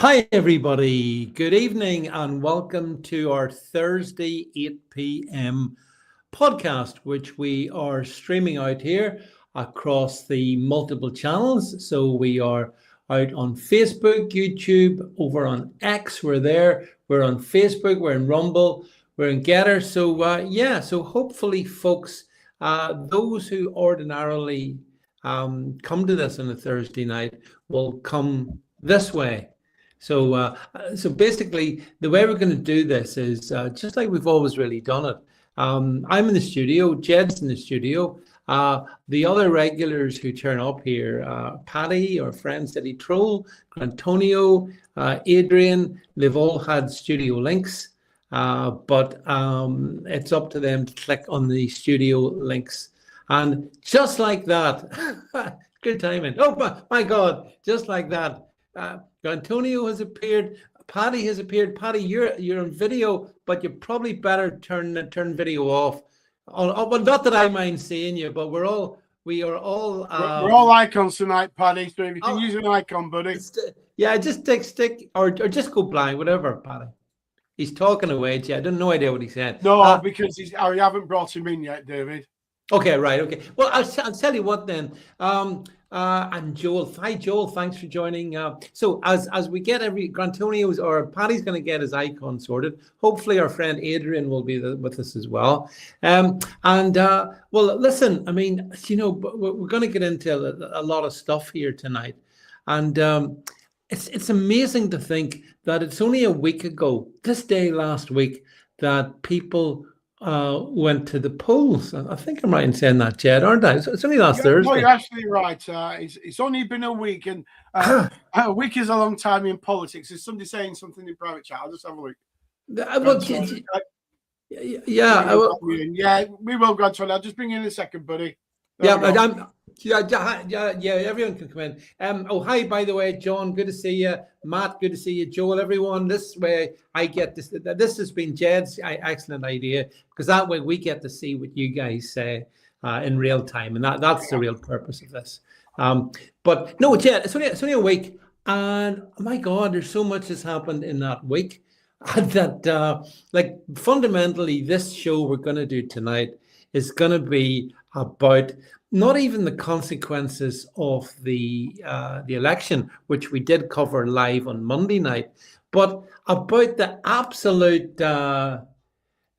Hi, everybody. Good evening and welcome to our Thursday 8 p.m. podcast, which we are streaming out here across the multiple channels. So we are out on Facebook, YouTube, over on X. We're there. We're on Facebook. We're in Rumble. We're in Getter. So hopefully, folks, those who ordinarily come to this on a Thursday night will come this way. So basically, the way we're going to do this is just like we've always really done it. I'm in the studio, Jed's in the studio. The other regulars who turn up here, Paddy, our friend City Troll, Antonio, Adrian, they've all had studio links, but it's up to them to click on the studio links. And just like that, good timing. Oh my God, just like that. Antonio has appeared. Paddy has appeared. Paddy, you're on video, but you probably better turn video off. Well, not that I mind seeing you, but we are all. We're all icons tonight, Paddy. So if you can use an icon, buddy. Just stick or just go blind, whatever, Paddy. He's talking away. I don't no idea what he said. No, because I haven't brought him in yet, David. Okay, right. Okay. Well, I'll tell you what then. And Joel, hi Joel, thanks for joining. So as we get Grantonio's or Paddy's going to get his icon sorted. Hopefully our friend Adrian will be with us as well. Well, listen, I mean, we're going to get into a lot of stuff here tonight, and it's amazing to think that it's only a week ago, this day last week, that people went to the polls. I think I'm right in saying that, Jed, aren't I? It's only last Thursday. No, you're actually right. It's only been a week, and a week is a long time in politics. Is somebody saying something in private chat? I'll just have a look. We will, Grant. I'll just bring you in a second, buddy. Everyone can come in. Hi, by the way, John, good to see you. Matt, good to see you. Joel, everyone, this way I get this. This has been Jed's excellent idea, because that way we get to see what you guys say in real time, and that's the real purpose of this. But no, Jed, it's only a week, and my God, there's so much has happened in that week that fundamentally this show we're going to do tonight is going to be about not even the consequences of the election, which we did cover live on Monday night, but about the absolute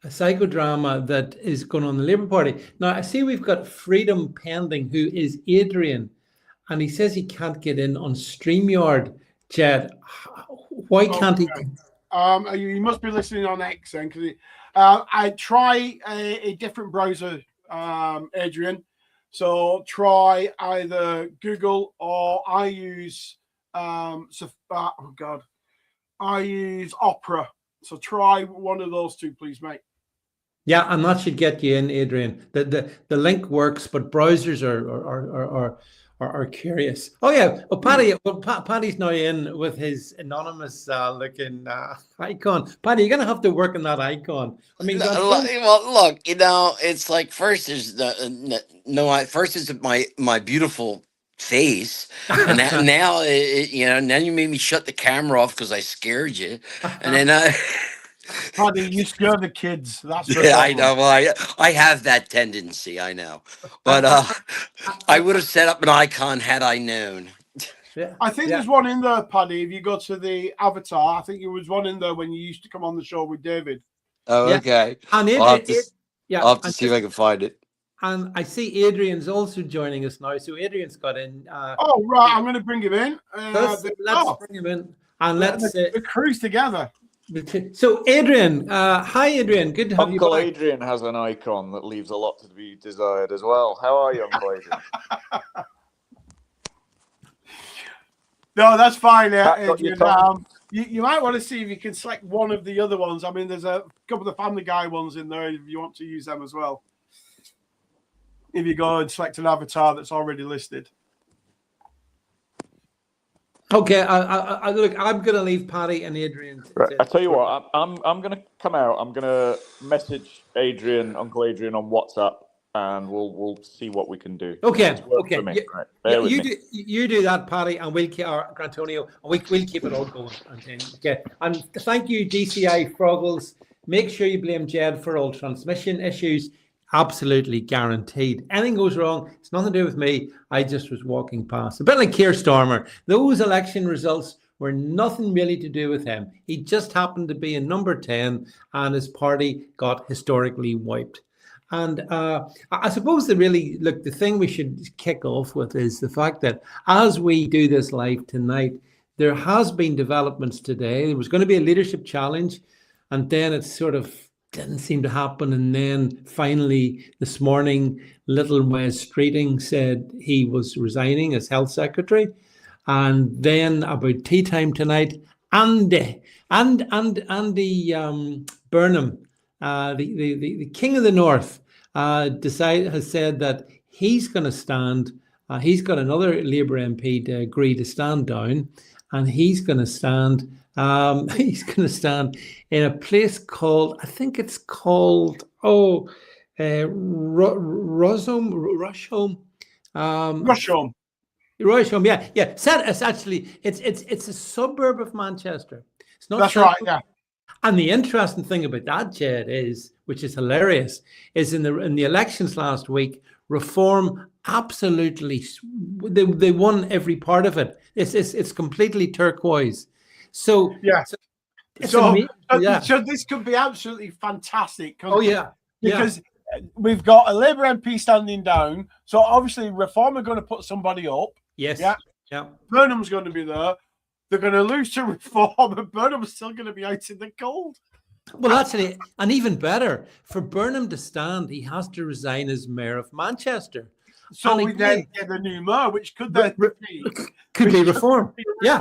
psychodrama that is going on in the Labour Party. Now, I see we've got Freedom Pending, who is Adrian, and he says he can't get in on StreamYard. Jed, why can't he? You must be listening on X then, because I try a different browser, Adrian. So try either Google or I use I use Opera. So try one of those two, please, mate. Yeah, and that should get you in, Adrian. The link works, but browsers are curious. Oh yeah, Paddy's now in with his anonymous looking icon. Paddy, you're gonna have to work on that icon. I mean, well, look, it's like first is first is my beautiful face, and now now you made me shut the camera off because I scared you, and then Paddy, you scare the kids. That's I know. Well, I have that tendency. I know, but I would have set up an icon had I known. I think there's one in there, Paddy. If you go to the avatar, I think there was one in there when you used to come on the show with David. Oh, okay. And I'll have to see if I can find it. And I see Adrian's also joining us now. So Adrian's got in. Oh, right. I'm going to bring him in. Let's bring him in. And let's cruise together. So Adrian, hi Adrian, good to have you back. Uncle Adrian has an icon that leaves a lot to be desired as well. How are you, Uncle Adrian? No, that's fine, Adrian. You might want to see if you can select one of the other ones. I mean, there's a couple of Family Guy ones in there if you want to use them as well. If you go and select an avatar that's already listed. Okay, look, I'm going to leave Paddy and Adrian. Right. I tell you what, I'm going to come out. I'm going to message Adrian, Uncle Adrian, on WhatsApp, and we'll see what we can do. Okay. For me. Right. You do that, Paddy, and we'll keep Antonio, and we'll keep it all going. Okay. And thank you, DCI Froggles. Make sure you blame Jed for all transmission issues. Absolutely guaranteed. Anything goes wrong, it's nothing to do with me. I just was walking past. A bit like Keir Starmer. Those election results were nothing really to do with him. He just happened to be in number 10, and his party got historically wiped. And I suppose the thing we should kick off with is the fact that as we do this live tonight, there has been developments today. There was going to be a leadership challenge, and then it sort of didn't seem to happen. And then finally this morning, Little Wes Streeting said he was resigning as health secretary. And then about tea time tonight, Andy Burnham, the king of the north, has said that he's going to stand. He's got another Labour MP to agree to stand down, and he's going to stand. He's going to stand in a place called, I think it's called, Rusholme. Rusholme, yeah. It's actually it's a suburb of Manchester. It's not. That's right, yeah. And the interesting thing about that, Jed, is, which is hilarious, is in the elections last week, Reform absolutely they won every part of it. It's completely turquoise. So yeah. So this could be absolutely fantastic. Because we've got a Labour MP standing down. So obviously Reform are going to put somebody up. Yes. Yeah. Burnham's going to be there. They're going to lose to Reform, and Burnham's still going to be out in the cold. Well, actually, and even better, for Burnham to stand, he has to resign as mayor of Manchester. So we then get a new mayor, which could then be Reform. Yeah.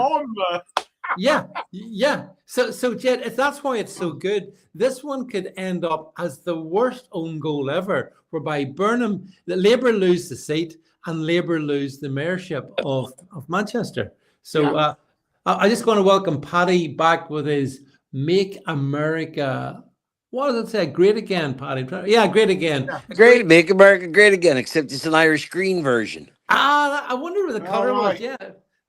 Yeah. So Jed, that's why it's so good. This one could end up as the worst own goal ever, whereby the Labour lose the seat and Labour lose the mayorship of Manchester. So I just want to welcome Paddy back with his Make America. What does it say? Great again, Paddy. Yeah, great again. Great, Make America Great Again, except it's an Irish green version. I wonder where the color was.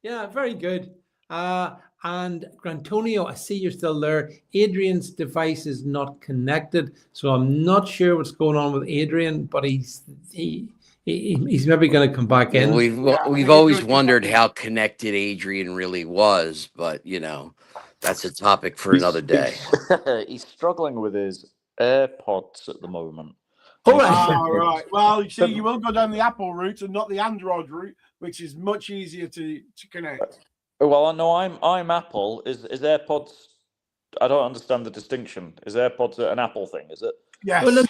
Yeah, very good. And Grantonio, I see you're still there. Adrian's device is not connected, so I'm not sure what's going on with Adrian, but he's maybe going to come back in. We've always wondered how connected Adrian really was, but that's a topic for another day. He's struggling with his AirPods at the moment. All right. Well, you see, you will go down the Apple route and not the Android route, which is much easier to connect. Well, I know I'm Apple. Is AirPods? I don't understand the distinction. Is AirPods an Apple thing? Is it? Yes. Well,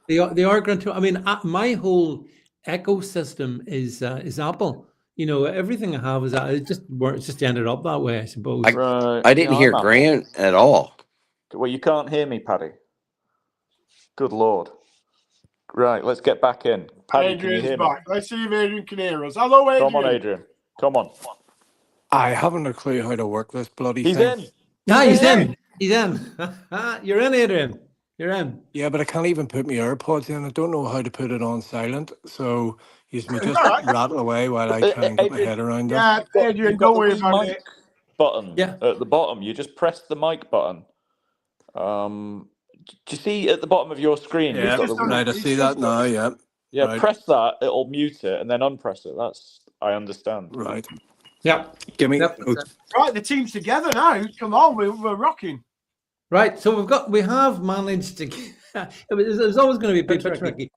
they are going to. I mean, my whole ecosystem is Apple. Everything I have is it's just ended up that way, I suppose. I didn't hear Grant at all. Well, you can't hear me, Paddy. Good Lord. Right, let's get back in. Paddy, Adrian's back. Let's see if Adrian can hear us. Hello, Adrian. Come on, Adrian. Come on. I haven't a clue how to work this bloody thing. In. No, he's in. He's in. You're in, Adrian. You're in. Yeah, but I can't even put my AirPods in. I don't know how to put it on silent. So you just rattle away while I try and get my head around it. Yeah, Adrian, don't worry about it. Button at the bottom. You just press the mic button. Do you see at the bottom of your screen? Yeah, right. I see that now. Yeah. Yeah, right. Press that. It'll mute it, and then unpress it. I understand. Right. Yeah. Give me. Yep. Right, the team's together now. Come on, we're rocking. Right, so we have managed to. There's always going to be a bit tricky.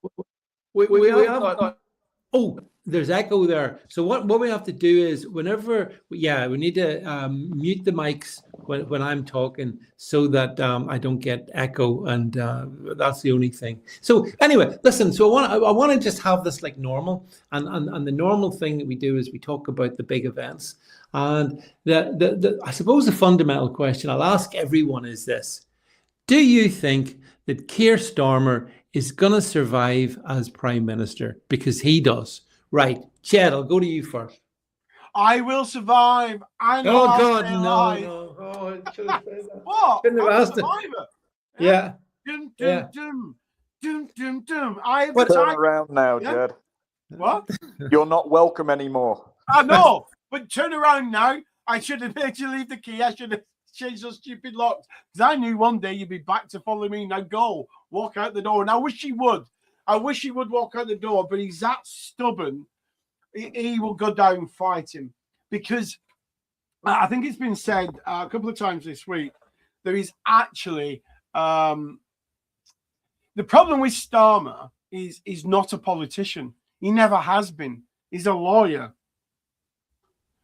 We have. There's echo there. So what we have to do is whenever, we need to mute the mics when I'm talking so that I don't get echo, and that's the only thing. So anyway, listen. So I want to just have this like normal, and the normal thing that we do is we talk about the big events, and I suppose the fundamental question I'll ask everyone is this: do you think that Keir Starmer is going to survive as Prime Minister? Because he does. Right. Chad, I'll go to you first. I will survive. Oh, God, no. Oh, I should have said that. What? Couldn't have asked it. Yeah. Dun, dun, dun. Doom, doom, doom. I have Turn time. around now, Yeah? Jed. What? You're not welcome anymore. I know, but turn around now. I should have made you leave the key. I should have changed those stupid locks because I knew one day you'd be back to follow me. Now go, walk out the door. And I wish he would. I wish he would walk out the door, but he's that stubborn. He will go down and fight him because I think it's been said a couple of times this week. There is actually the problem with Starmer is he's not a politician. He never has been. He's a lawyer.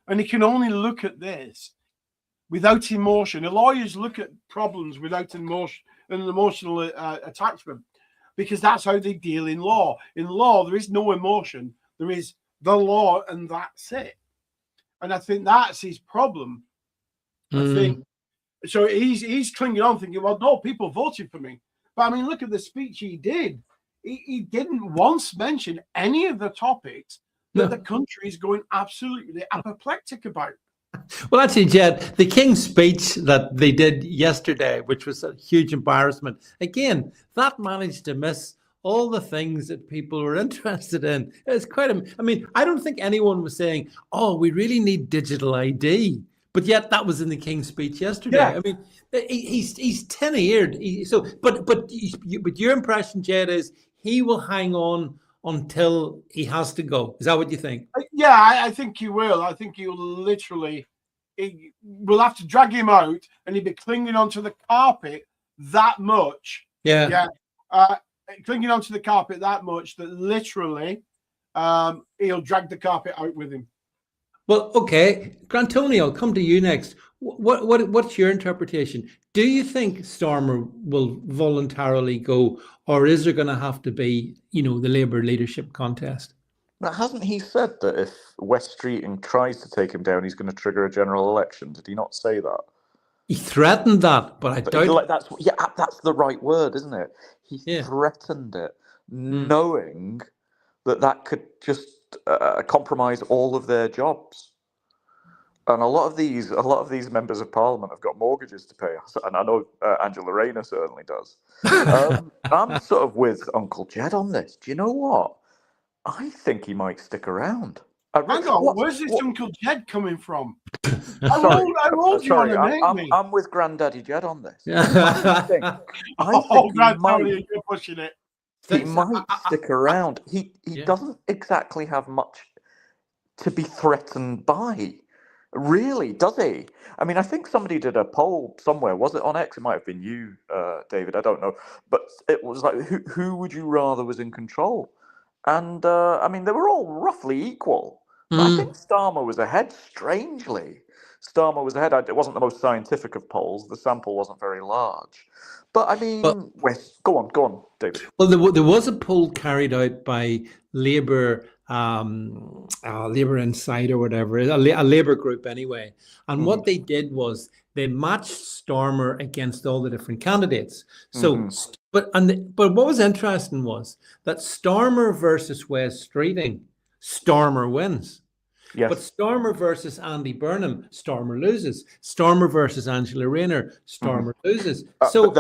And he can only look at this without emotion. The lawyers look at problems without emotion, an emotional attachment, because that's how they deal in law. In law, there is no emotion. There is the law, and that's it. And I think that's his problem. I think so. He's clinging on, thinking, "Well, no, people voted for me." But I mean, look at the speech he did. He didn't once mention any of the topics that the country is going absolutely apoplectic about. Well, actually, Jed, the King's speech that they did yesterday, which was a huge embarrassment, again, that managed to miss all the things that people were interested in. It's quite I mean, I don't think anyone was saying, oh, we really need digital ID. But yet that was in the King's speech yesterday. Yeah. I mean, he's tin-eared. But your impression, Jed, is he will hang on until he has to go. Is that what you think? Yeah, I think he will. I think he'll literally, we'll have to drag him out and he'll be clinging onto the carpet that much. Yeah. Clinging onto the carpet that much that literally he'll drag the carpet out with him. Well, okay. Grant Tony, I'll come to you next. What's your interpretation? Do you think Starmer will voluntarily go, or is there going to have to be, the Labour leadership contest? Now, hasn't he said that if West Streeting tries to take him down, he's going to trigger a general election? Did he not say that? He threatened that, but I doubt. That's the right word, isn't it? He threatened it, knowing that could just compromise all of their jobs. And a lot of these members of parliament have got mortgages to pay, and I know Angela Rayner certainly does. I'm sort of with Uncle Jed on this. Do you know what? I think he might stick around. Hang on, where's this Uncle Jed coming from? I'm with Granddaddy Jed on this. I think Granddaddy, you're pushing it. He might stick around. He doesn't exactly have much to be threatened by. Really, does he? I mean, I think somebody did a poll somewhere. Was it on X? It might have been you, David. I don't know. But it was like, who would you rather was in control? And, I mean, they were all roughly equal. But I think Starmer was ahead, strangely. Starmer was ahead. It wasn't the most scientific of polls. The sample wasn't very large. But, I mean, go on, David. Well, there was a poll carried out by Labour, Labour Insight or whatever, a Labour group anyway. And what they did was they matched Starmer against all the different candidates. So, but what was interesting was that Starmer versus West Streeting, Starmer wins. Yes. But Starmer versus Andy Burnham, Starmer loses. Starmer versus Angela Rayner, Starmer loses. So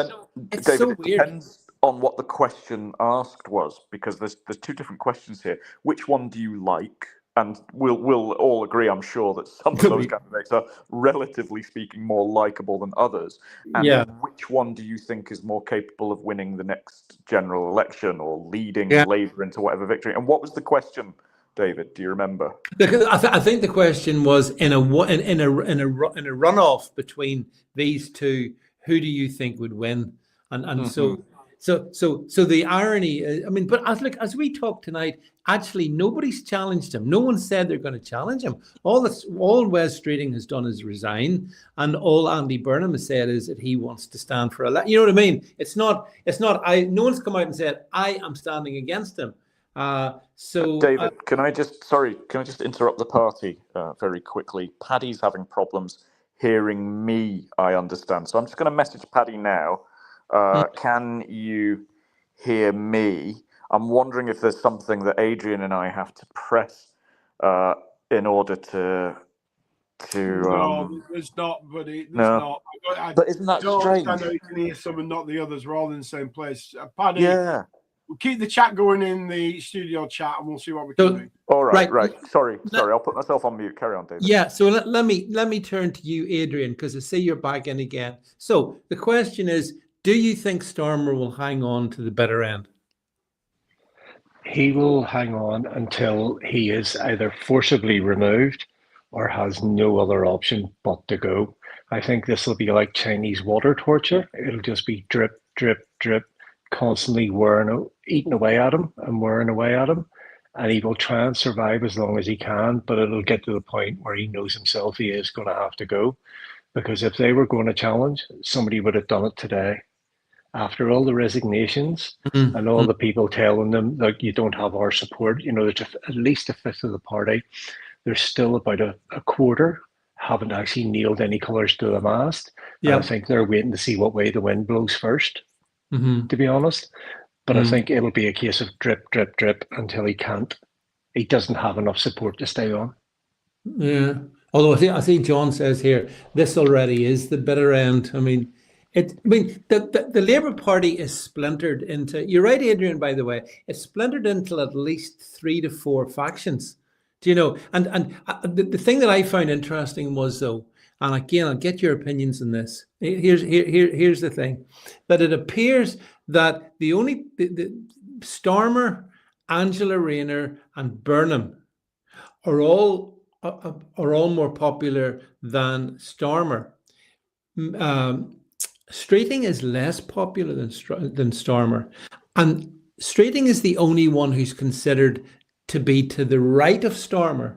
it's David, so weird. It depends on what the question asked was, because there's two different questions here. Which one do you like? And we'll all agree, I'm sure, that some of those candidates are, relatively speaking, more likable than others. And which one do you think is more capable of winning the next general election or leading Labour into whatever victory? And what was the question, David? Do you remember? I think the question was in a runoff between these two, who do you think would win? And so the irony, I mean, but as we talk tonight, actually nobody's challenged him. No one said they're going to challenge him. All West Streeting has done is resign, and all Andy Burnham has said is that he wants to stand for election. You know what I mean? It's not. No one's come out and said I am standing against him. David, can I just interrupt the party very quickly? Paddy's having problems hearing me, I understand. So I'm just going to message Paddy now. Can you hear me? I'm wondering if there's something that Adrian and I have to press in order to. No, there's not, buddy. There's not. But isn't that strange? I know you can hear some and not the others. We're all in the same place. Paddy. Yeah. we'll keep the chat going in the studio chat, and we'll see what we can do. All right, right. Sorry. I'll put myself on mute. Carry on, David. Yeah. So let me turn to you, Adrian, because I see you're back in again. So the question is, do you think Starmer will hang on to the bitter end? He will hang on until he is either forcibly removed or has no other option but to go. I think this will be like Chinese water torture. It'll just be drip, drip, drip, constantly eating away at him and wearing away at him. And he will try and survive as long as he can, but it'll get to the point where he knows himself he is going to have to go. Because if they were going to challenge, somebody would have done it today. After all the resignations and all the people telling them, like, you don't have our support, there's at least a fifth of the party. There's still about a quarter haven't actually nailed any colours to the mast. Yeah. I think they're waiting to see what way the wind blows first, to be honest. But I think it'll be a case of drip, drip, drip until he can't. He doesn't have enough support to stay on. Yeah. Although I see John says here, this already is the bitter end. I mean, the Labour Party is splintered into, you're right, Adrian, by the way, it's splintered into at least 3 to 4 factions. Do you know? And the thing that I found interesting was, though, and again, I'll get your opinions on this. Here's the thing, that it appears that the Starmer, Angela Rayner, and Burnham are all more popular than Starmer. Streeting is less popular than Starmer, and Streeting is the only one who's considered to be to the right of Starmer.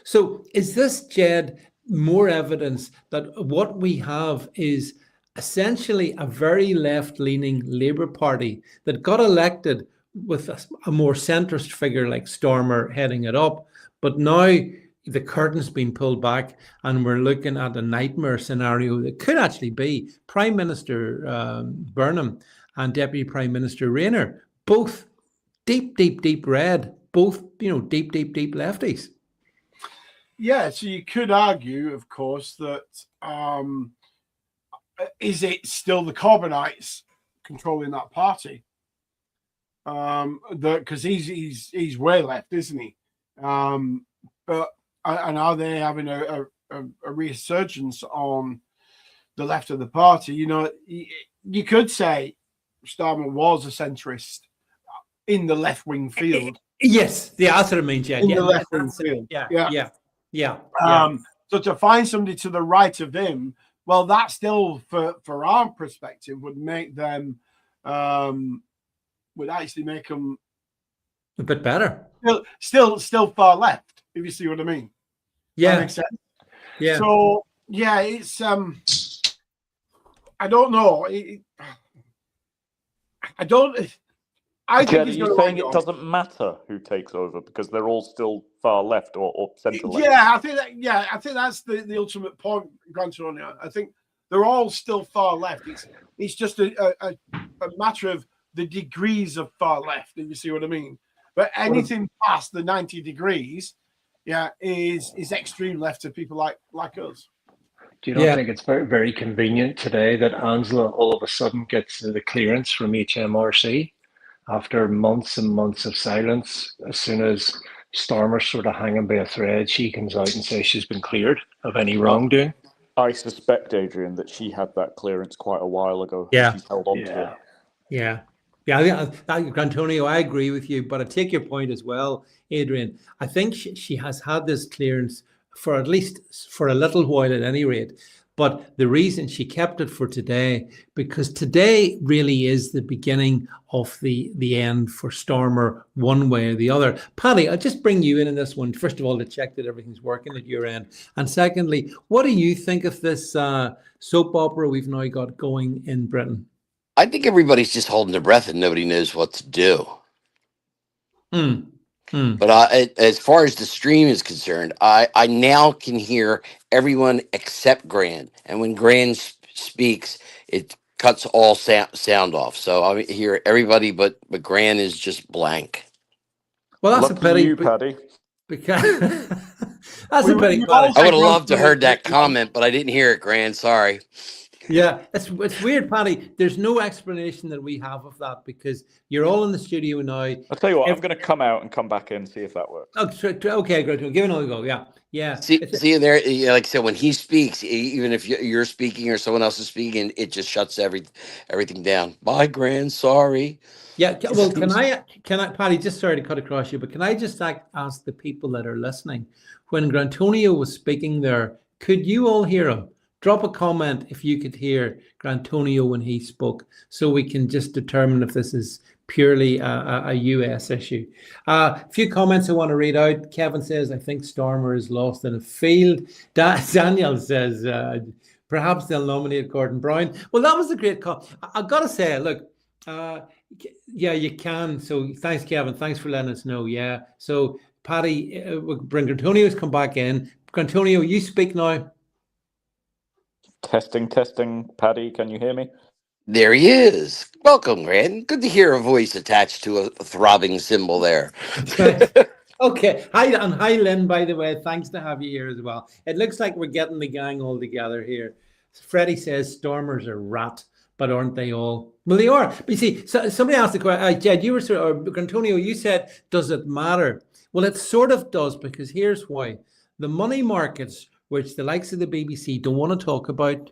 So is this, Jed, more evidence that what we have is essentially a very left-leaning Labour Party that got elected with a more centrist figure like Starmer heading it up, but now the curtain's been pulled back and we're looking at a nightmare scenario that could actually be Prime Minister Burnham and Deputy Prime Minister Rayner, both deep, deep, deep red, both, deep, deep, deep lefties. Yeah, so you could argue, of course, that is it still the Corbynites controlling that party? Because he's way left, isn't he? But and are they having a resurgence on the left of the party? You could say Starmer was a centrist in the left-wing field. Yes, that's what I mean, Jed. In the left-wing field. Yeah. So to find somebody to the right of him, well, that still, for our perspective, would make them, would actually make them a bit better. Still far left, if you see what I mean. Yeah. That makes sense. Yeah. So yeah, it's I don't know. I think Jed, are you saying it doesn't matter who takes over because they're all still far left or centre left? Yeah, I think that's the ultimate point, Grant Antonio. I think they're all still far left. It's just a matter of the degrees of far left, if you see what I mean. But anything past the 90 degrees, is extreme left to people like us. Do you not think it's very, very convenient today that Angela all of a sudden gets the clearance from HMRC after months and months of silence? As soon as Starmer's sort of hanging by a thread, she comes out and says she's been cleared of any wrongdoing. I suspect, Adrian, that she had that clearance quite a while ago. Yeah. She's held on to it. Yeah. Yeah, Antonio, I agree with you, but I take your point as well, Adrian. I think she has had this clearance for at least for a little while at any rate. But the reason she kept it for today, because today really is the beginning of the end for Starmer one way or the other. Paddy, I'll just bring you in this one, first of all, to check that everything's working at your end. And secondly, what do you think of this soap opera we've now got going in Britain? I think everybody's just holding their breath and nobody knows what to do. But as far as the stream is concerned, I now can hear everyone except Gran. And when Gran speaks, it cuts all sound off. So I hear everybody, but Gran is just blank. Well, that's a pity. You, Paddy. Because that's a pity. I would have loved to heard that comment, but I didn't hear it, Gran. Sorry. Yeah, it's weird, Paddy. There's no explanation that we have of that because you're all in the studio now. I'll tell you what, I'm going to come out and come back in, see if that works. Okay, great. We'll give it another go. Yeah. See there, like I said, when he speaks, even if you're speaking or someone else is speaking, it just shuts everything down. Bye, Gran. Sorry. Yeah. Well, can I, Paddy? Just sorry to cut across you, but can I just ask the people that are listening, when Grantonio was speaking there, could you all hear him? Drop a comment if you could hear Grantonio when he spoke, so we can just determine if this is purely a US issue. A few comments I want to read out. Kevin says, I think Starmer is lost in a field. Daniel says, perhaps they'll nominate Gordon Brown. Well, that was a great call. I've got to say, look, yeah, you can. So thanks, Kevin. Thanks for letting us know. Yeah. So Paddy, bring Grantonio's come back in. Grantonio, you speak now. Testing. Paddy, can you hear me? There he is. Welcome, Gran. Good to hear a voice attached to a throbbing cymbal there. Okay. Hi, Lynn, by the way. Thanks to have you here as well. It looks like we're getting the gang all together here. Freddie says Stormers are rat, but aren't they all? Well, they are. But you see, somebody asked the question, Jed, you were or Antonio, you said, does it matter? Well, it sort of does, because here's why. The money markets, which the likes of the BBC don't want to talk about,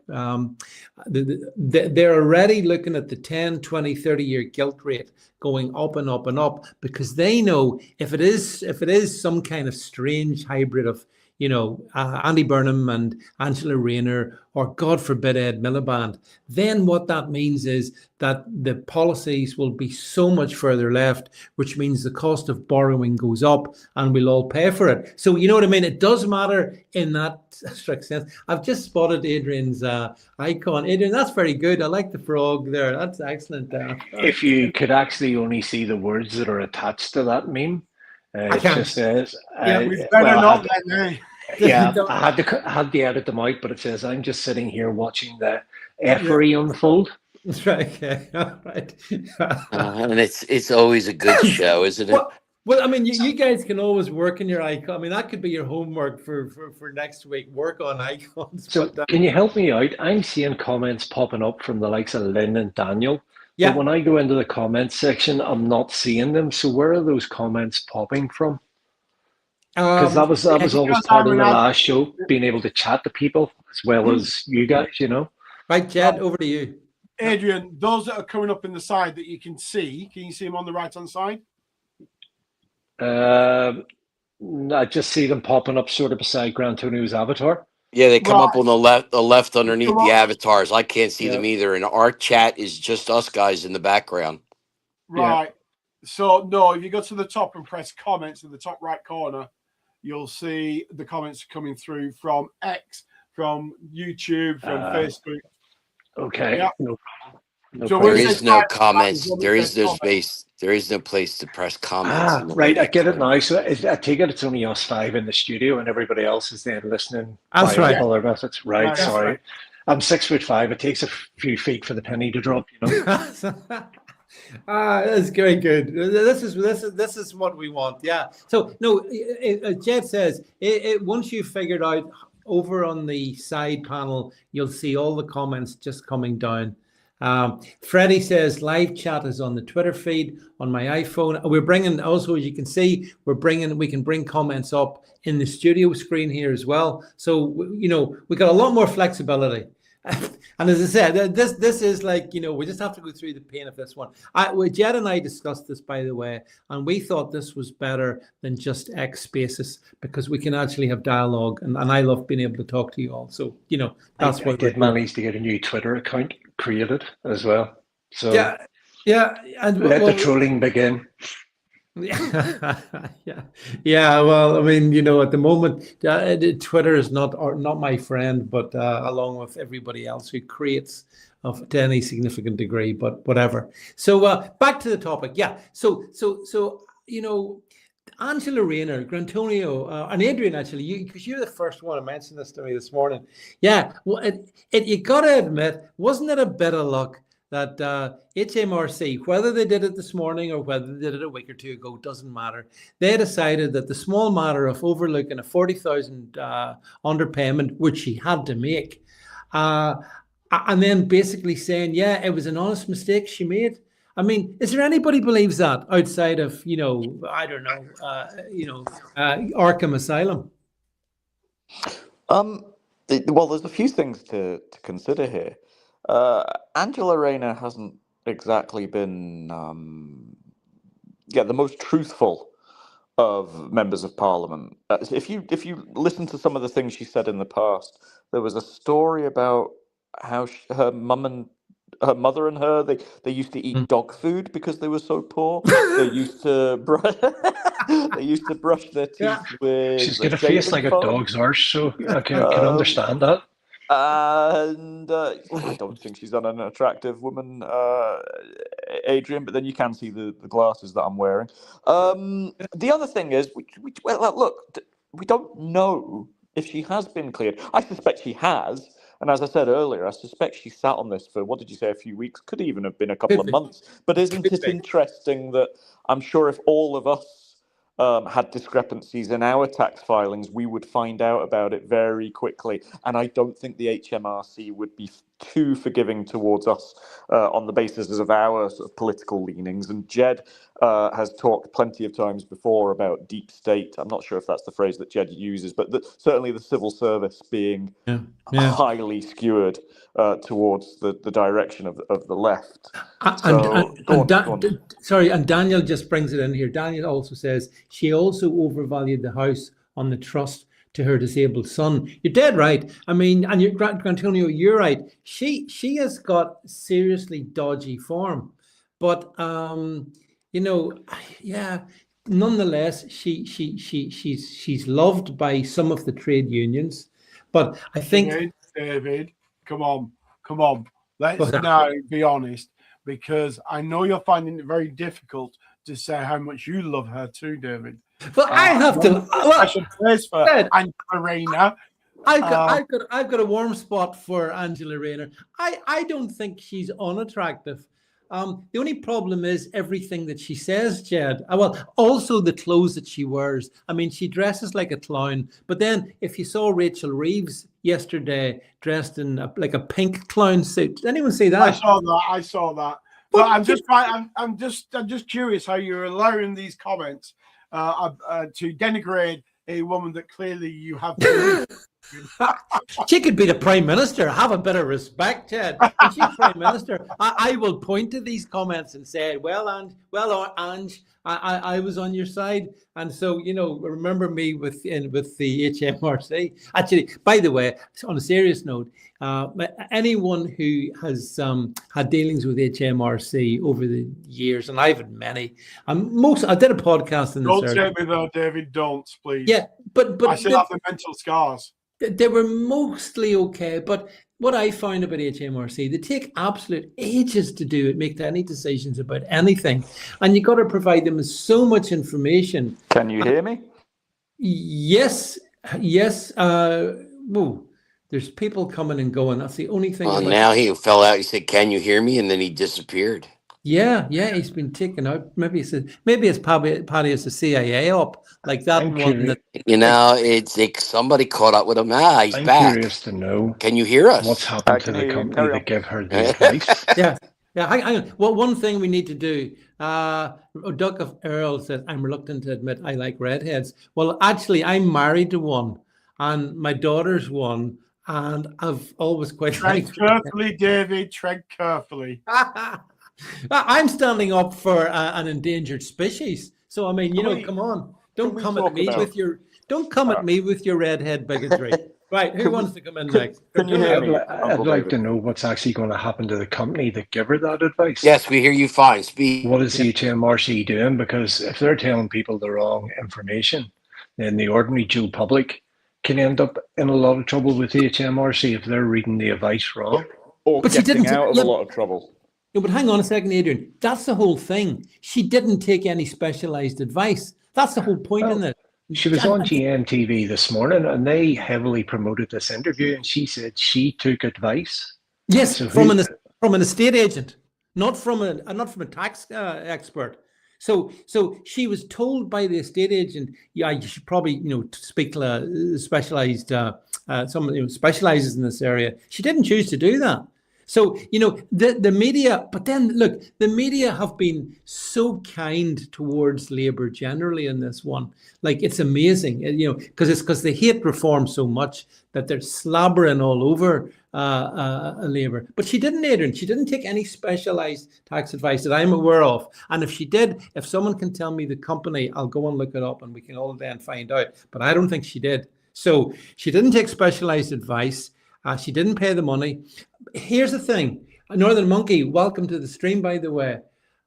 they're already looking at the 10, 20, 30-year gilt rate going up and up and up, because they know if it is some kind of strange hybrid of, Andy Burnham and Angela Rayner, or God forbid Ed Miliband, then what that means is that the policies will be so much further left, which means the cost of borrowing goes up and we'll all pay for it. So you know what I mean? It does matter in that strict sense. I've just spotted Adrian's icon. Adrian, that's very good. I like the frog there. That's excellent. If you could actually only see the words that are attached to that meme, I it can't. just says... we better not then, Yeah, I had to edit them out, but it says, I'm just sitting here watching the effery unfold. That's right. Okay. All right. And it's always a good show, isn't it? Well, I mean, you guys can always work in your icon. I mean, that could be your homework for next week. Work on icons. So can you help me out? I'm seeing comments popping up from the likes of Lynn and Daniel. Yeah. But when I go into the comments section, I'm not seeing them. So where are those comments popping from? Because that was always part of the last show, being able to chat to people as well as you guys, Right, Jed, over to you. Adrian, those that are coming up in the side that you can you see them on the right-hand side? I just see them popping up sort of beside Grantonio's avatar. Yeah, they come up on the left underneath the avatars. I can't see them either. And our chat is just us guys in the background. Right. Yeah. So, no, if you go to the top and press comments in the top right corner, you'll see the comments coming through from X, from YouTube, from Facebook. Okay. Yeah. No problem. So there is no comments. There is no space. There is no place to press comments. Right. I get it now. So I take it it's only us 5 in the studio and everybody else is then listening. That's right. Other methods. Right. Sorry. Right. I'm 6'5". It takes a few feet for the penny to drop, That's very good. This is what we want. Yeah. So no, Jed says once you've figured out over on the side panel, you'll see all the comments just coming down. Freddie says live chat is on the Twitter feed on my iPhone. We're bringing also, as you can see, we can bring comments up in the studio screen here as well. So we got a lot more flexibility. And as I said, this is like, we just have to go through the pain of this one. Jed and I discussed this, by the way, and we thought this was better than just X Spaces because we can actually have dialogue, and I love being able to talk to you all. So, that's what I did manage to get a new Twitter account created as well. So yeah, and let the trolling begin. Yeah. Well, I mean, at the moment, Twitter is not my friend, but along with everybody else who creates to any significant degree, but whatever. So back to the topic. Yeah. So Angela Rayner, Grantonio, and Adrian, actually, because you're the first one to mention this to me this morning. Yeah. Well, you got to admit, wasn't it a bit of luck that HMRC, whether they did it this morning or whether they did it a week or two ago, doesn't matter. They decided that the small matter of overlooking a 40,000 underpayment, which she had to make, and then basically saying, yeah, it was an honest mistake she made. I mean, is there anybody believes that outside of, I don't know, Arkham Asylum? Well, there's a few things to consider here. Angela Rayner hasn't exactly been, the most truthful of members of Parliament. If you listen to some of the things she said in the past, there was a story about how her mother and her they used to eat dog food because they were so poor. They used to brush their teeth with. She's got a face like a dog's arse, so I can understand that. And I don't think she's an attractive woman, Adrian, but then you can see the glasses that I'm wearing. The other thing is, look, we don't know if she has been cleared. I suspect she has. And as I said earlier, I suspect she sat on this for, what did you say, a few weeks? Could even have been a couple of months. But isn't it interesting that I'm sure if all of us had discrepancies in our tax filings, we would find out about it very quickly. And I don't think the HMRC would be too forgiving towards us on the basis of our sort of political leanings. And Jed has talked plenty of times before about deep state. I'm not sure if that's the phrase that Jed uses, but certainly the civil service being highly skewered towards the direction of the left. And Daniel just brings it in here. Daniel also says she also overvalued the house on the trust to her disabled son. You're dead right. I mean, and you're Antonio, you're right. She has got seriously dodgy form, but nonetheless, she's loved by some of the trade unions. But I think David, come on. Let's now be honest, because I know you're finding it very difficult to say how much you love her too, David. Well, I have to. Special place for Angela Rayner. I've got a warm spot for Angela Rayner. I don't think she's unattractive. The only problem is everything that she says, Jed. Also the clothes that she wears. I mean, she dresses like a clown. But then, if you saw Rachel Reeves yesterday dressed in like a pink clown suit, did anyone see that? I saw that. But I'm just curious how you're allowing these comments to denigrate a woman that clearly you have. She could be the Prime Minister. Have a bit of respect, Ted. When she's Prime Minister, I will point to these comments and say, Ange, I was on your side. And so, remember me with the HMRC. Actually, by the way, on a serious note, anyone who has had dealings with HMRC over the years, and I've had many, I did a podcast in this area. Don't say me though, David, don't, please. Yeah, but I still have the mental scars. They were mostly okay, but what I found about HMRC, they take absolute ages to do it, make any decisions about anything, and you got to provide them with so much information. Can you hear me? Yes. There's people coming and going. That's the only thing. Well, now he fell out. He said, "Can you hear me?" And then he disappeared. Yeah, he's been taken out. Maybe it's Paddy as the CIA up like that one. It's somebody caught up with him. He's I'm back. Curious to know. Can you hear us? What's happened to the company that gave her the advice? Yeah. Hang on. Well, one thing we need to do. Duck of Earl says, "I'm reluctant to admit I like redheads." Well, actually, I'm married to one, and my daughter's one. And I've always quite liked carefully, David. Tread carefully. I'm standing up for an endangered species. So I mean, come on, don't come at me with your redhead bigotry. Right, who wants to come in next? I'd like to know what's actually going to happen to the company that gave her that advice. Yes, we hear you fine. Speak. What is the HMRC doing? Because if they're telling people the wrong information, then the ordinary Joe public can end up in a lot of trouble with the HMRC if they're reading the advice wrong. Or getting out of a lot of trouble. No, but hang on a second, Adrian. That's the whole thing. She didn't take any specialized advice. That's the whole point in it. She was on GMTV this morning, and they heavily promoted this interview, and she said she took advice. Yes, so from an estate agent, not from a tax expert. So she was told by the estate agent, you should probably speak to specialized someone who specializes in this area. She didn't choose to do that. So, the media, but then look, the media have been so kind towards Labour generally in this one. Like, it's amazing, because they hate reform so much that they're slobbering all over Labour. But she didn't, Adrian. She didn't take any specialised tax advice that I'm aware of. And if she did, if someone can tell me the company, I'll go and look it up and we can all then find out. But I don't think she did. So she didn't take specialised advice. She didn't pay the money. Here's the thing. Northern Monkey, welcome to the stream, by the way.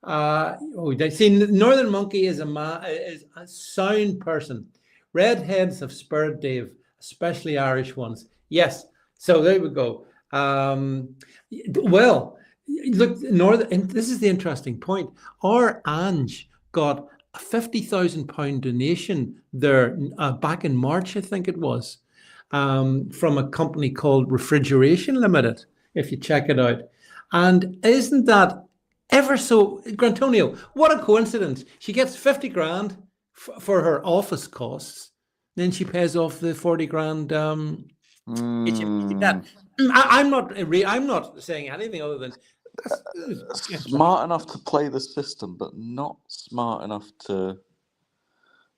Northern Monkey is a sound person. Redheads have spurred Dave, especially Irish ones. Yes. So there we go. Well, look, and this is the interesting point. Our Ange got a £50,000 donation there back in March, I think it was, from a company called Refrigeration Limited, if you check it out. And isn't that ever so, Grantonio, what a coincidence. She gets 50 grand for her office costs. Then she pays off the 40 grand. I'm not saying anything other than smart enough to play the system, but not smart enough to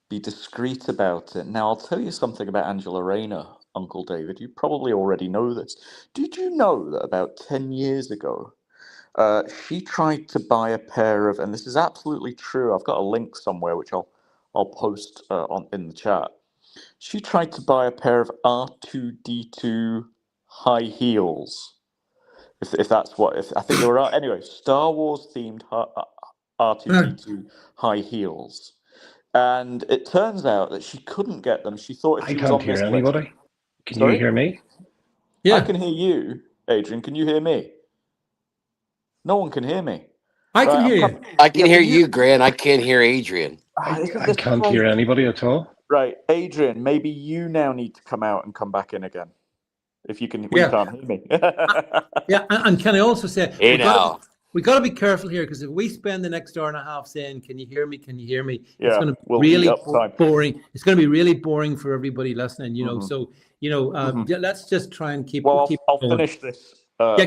be discreet about it. Now, I'll tell you something about Angela Rayner, Uncle David. You probably already know this. Did you know that about 10 years ago, she tried to buy a pair of, and this is absolutely true, I've got a link somewhere which I'll post in the chat. She tried to buy a pair of R2D2 high heels. If that's what, I think there were, anyway, Star Wars themed R2D2 high heels. And it turns out that she couldn't get them. She thought if she was on this list. I can't hear anybody. Can you hear me? Yeah. I can hear you, Adrian. Can you hear me? No one can hear me. I can hear you. I can hear you, Grant. I can't hear Adrian. I can't hear anybody at all. Right, Adrian, maybe you now need to come out and come back in again. If you can, we can't hear me. And can I also say, we got to be careful here, because if we spend the next hour and a half saying, "Can you hear me? Can you hear me?" Yeah, it's going to be really boring. It's going to be really boring for everybody listening. So let's just try and keep. Well, keep I'll going. finish this.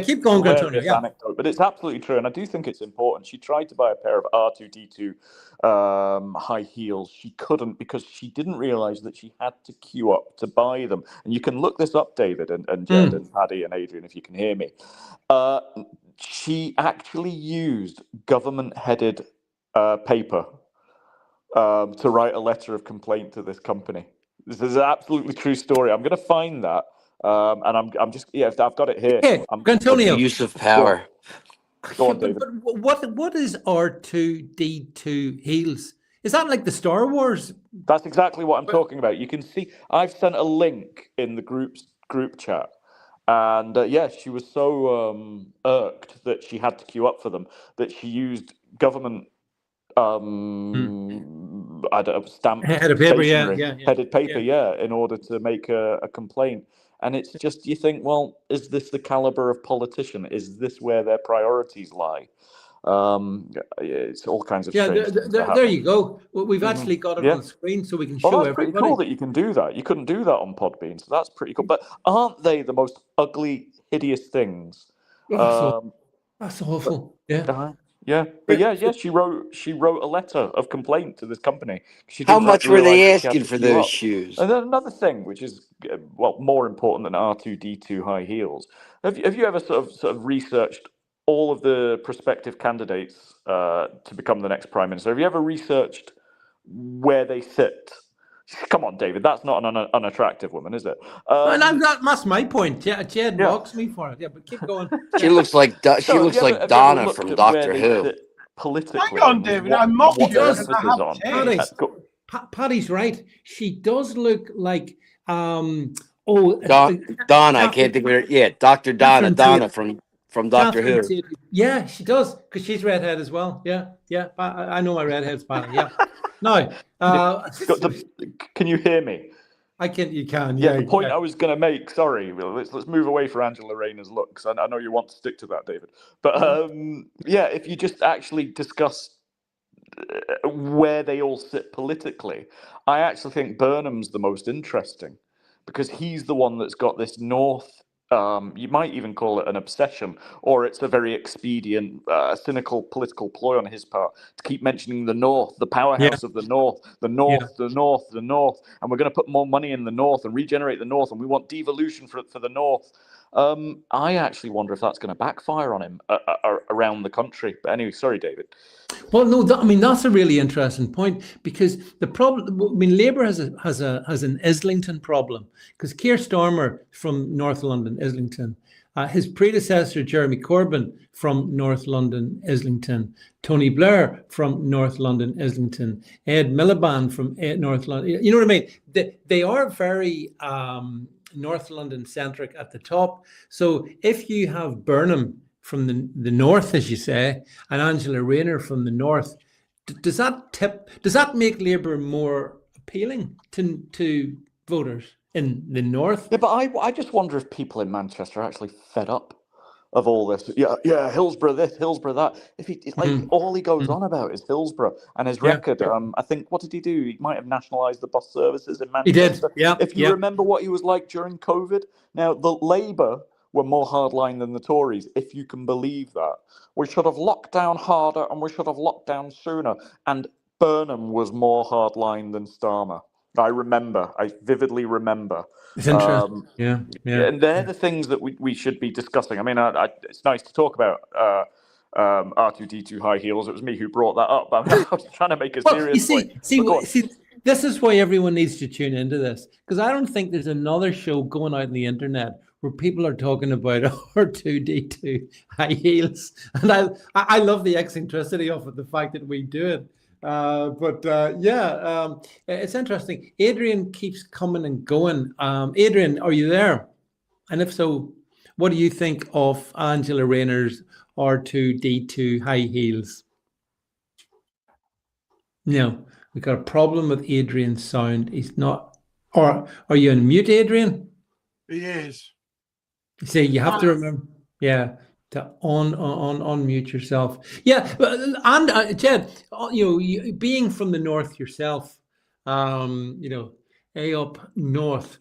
Keep going, Antonio. Yeah. Anecdote, but it's absolutely true, and I do think it's important. She tried to buy a pair of R2D2 high heels. She couldn't, because she didn't realize that she had to queue up to buy them. And you can look this up, David and Jed and Paddy and Adrian, if you can hear me. She actually used government-headed paper to write a letter of complaint to this company. This is an absolutely true story. I'm going to find that. And I'm just, I've got it here. Hey, Antonio. Use of power. Go on, David. But what is R2D2 heels? Is that like the Star Wars? That's exactly what I'm talking about. You can see, I've sent a link in the group chat. And she was so irked that she had to queue up for them that she used government stamped headed paper, headed paper, in order to make a complaint. And it's just, you think, well, is this the caliber of politician? Is this where their priorities lie? It's all kinds of strange things there you go. Well, we've actually got it on screen so we can show everybody. Pretty cool that you can do that. You couldn't do that on Podbean, so that's pretty cool. But aren't they the most ugly, hideous things? That's awful. But she wrote a letter of complaint to this company. How much were they asking for those shoes? And then another thing, which is more important than R2D2 high heels. Have you ever sort of researched all of the prospective candidates to become the next prime minister? Have you ever researched where they sit? Come on, David, that's not an unattractive woman, is it? That's my point. Jed mocks me for it. Yeah, but keep going. She looks like Donna from Doctor Who. Politically, hang on, David. I'm mocking you. Paddy's right. She does look like Donna. I can't think of her. Yeah, Dr. Donna from Doctor Who. Yeah, she does, because she's redhead as well. Yeah. I know my redhead's Paddy. Yeah. No. Can you hear me? I can. You can. Yeah. The point I was going to make. Sorry, let's move away from Angela Rayner's looks. I know you want to stick to that, David. But if you just actually discuss where they all sit politically, I actually think Burnham's the most interesting, because he's the one that's got this North You might even call it an obsession, or it's a very expedient, cynical political ploy on his part to keep mentioning the North, the powerhouse of the North, the North, the North, the North, and we're going to put more money in the North and regenerate the North, and we want devolution for the North. I actually wonder if that's going to backfire on him around the country. But anyway, sorry, David. Well, no, that's a really interesting point, because the problem, I mean, Labour has an Islington problem, because Keir Starmer from North London, Islington, his predecessor Jeremy Corbyn from North London, Islington, Tony Blair from North London, Islington, Ed Miliband from North London. You know what I mean? They are very North London centric at the top. So if you have Burnham from the north, as you say, and Angela Rayner from the north, does that make Labour more appealing to voters in the north? Yeah, but I just wonder if people in Manchester are actually fed up of all this. Yeah, Hillsborough this, Hillsborough that. It's like all he goes on about is Hillsborough and his record. I think, what did he do? He might have nationalised the bus services in Manchester. He did. Yeah. If you remember what he was like during COVID. Now, the Labour were more hardline than the Tories, if you can believe that. We should have locked down harder and we should have locked down sooner. And Burnham was more hardline than Starmer. I vividly remember. It's interesting. Yeah. And they're the things that we should be discussing. I mean, it's nice to talk about R2D2 high heels. It was me who brought that up. I was trying to make a serious point. See, this is why everyone needs to tune into this, because I don't think there's another show going out on the internet where people are talking about R2D2 high heels. And I love the eccentricity of it, the fact that we do it. It's interesting. Adrian keeps coming and going. Adrian, are you there? And if so, what do you think of Angela Rayner's R2D2 high heels? No, we got a problem with Adrian's sound. He's not. Or are you on mute, Adrian? He is. See, you have to remember, to unmute yourself. Yeah, and Jed, being from the north yourself, up north,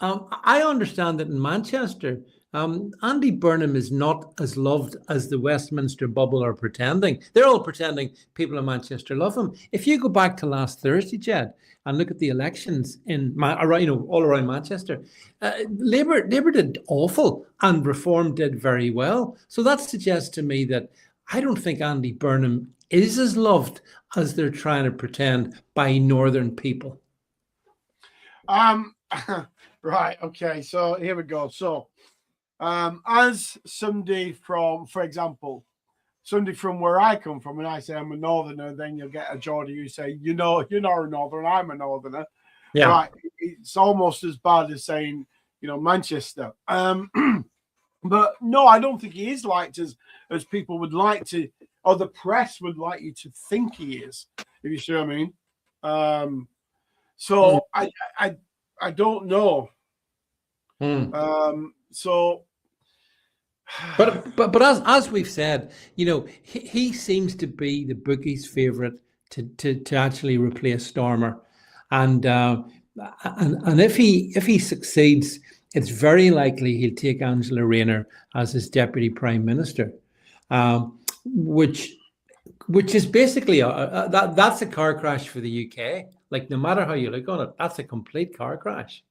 I understand that in Manchester, Andy Burnham is not as loved as the Westminster bubble are pretending. They're all pretending people in Manchester love him. If you go back to last Thursday, Jed, and look at the elections all around Manchester, Labour did awful and Reform did very well. So that suggests to me that I don't think Andy Burnham is as loved as they're trying to pretend by northern people. Right. Okay. So here we go. So, as somebody from, for example, somebody from where I come from, and I say I'm a northerner, then you'll get a Geordie who say, you're not a northerner, I'm a northerner. Yeah. Right. It's almost as bad as saying, Manchester. But no, I don't think he is liked as people would like to, or the press would like you to think he is, if you see what I mean. So I don't know. But as we've said, he seems to be the bookies' favourite to actually replace Starmer, and if he succeeds, it's very likely he'll take Angela Rayner as his deputy prime minister, which is basically that's a car crash for the UK. Like, no matter how you look on it, that's a complete car crash.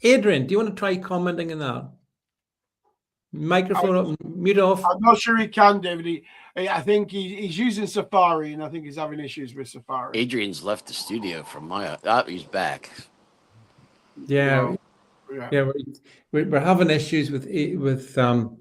Adrian, do you want to try commenting on that? Microphone up, mute off. I'm not sure he can, David. I think he's using Safari, and I think he's having issues with Safari. Adrian's left the studio from he's back. Yeah, we're having issues with Adrian,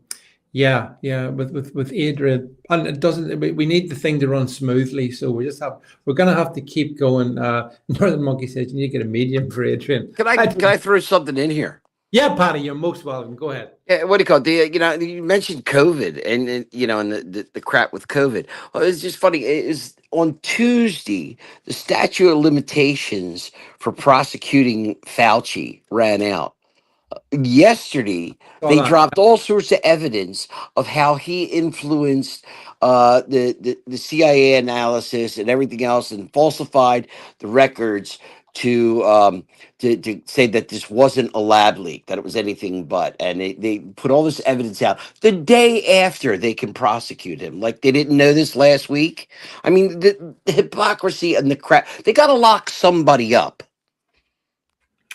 and it doesn't. We need the thing to run smoothly, so we're gonna have to keep going. Northern Monkey says you need to get a medium for Adrian. Can I throw something in here? Yeah, Patty, you're most welcome. Go ahead. Yeah, what do you call it? You mentioned COVID and the crap with COVID. Well, it's just funny. It is on Tuesday, the statute of limitations for prosecuting Fauci ran out. Yesterday, they dropped all sorts of evidence of how he influenced the CIA analysis and everything else and falsified the records to say that this wasn't a lab leak, that it was anything but, and they put all this evidence out the day after they can prosecute him, like they didn't know this last week. I mean, the hypocrisy and the crap. They got to lock somebody up.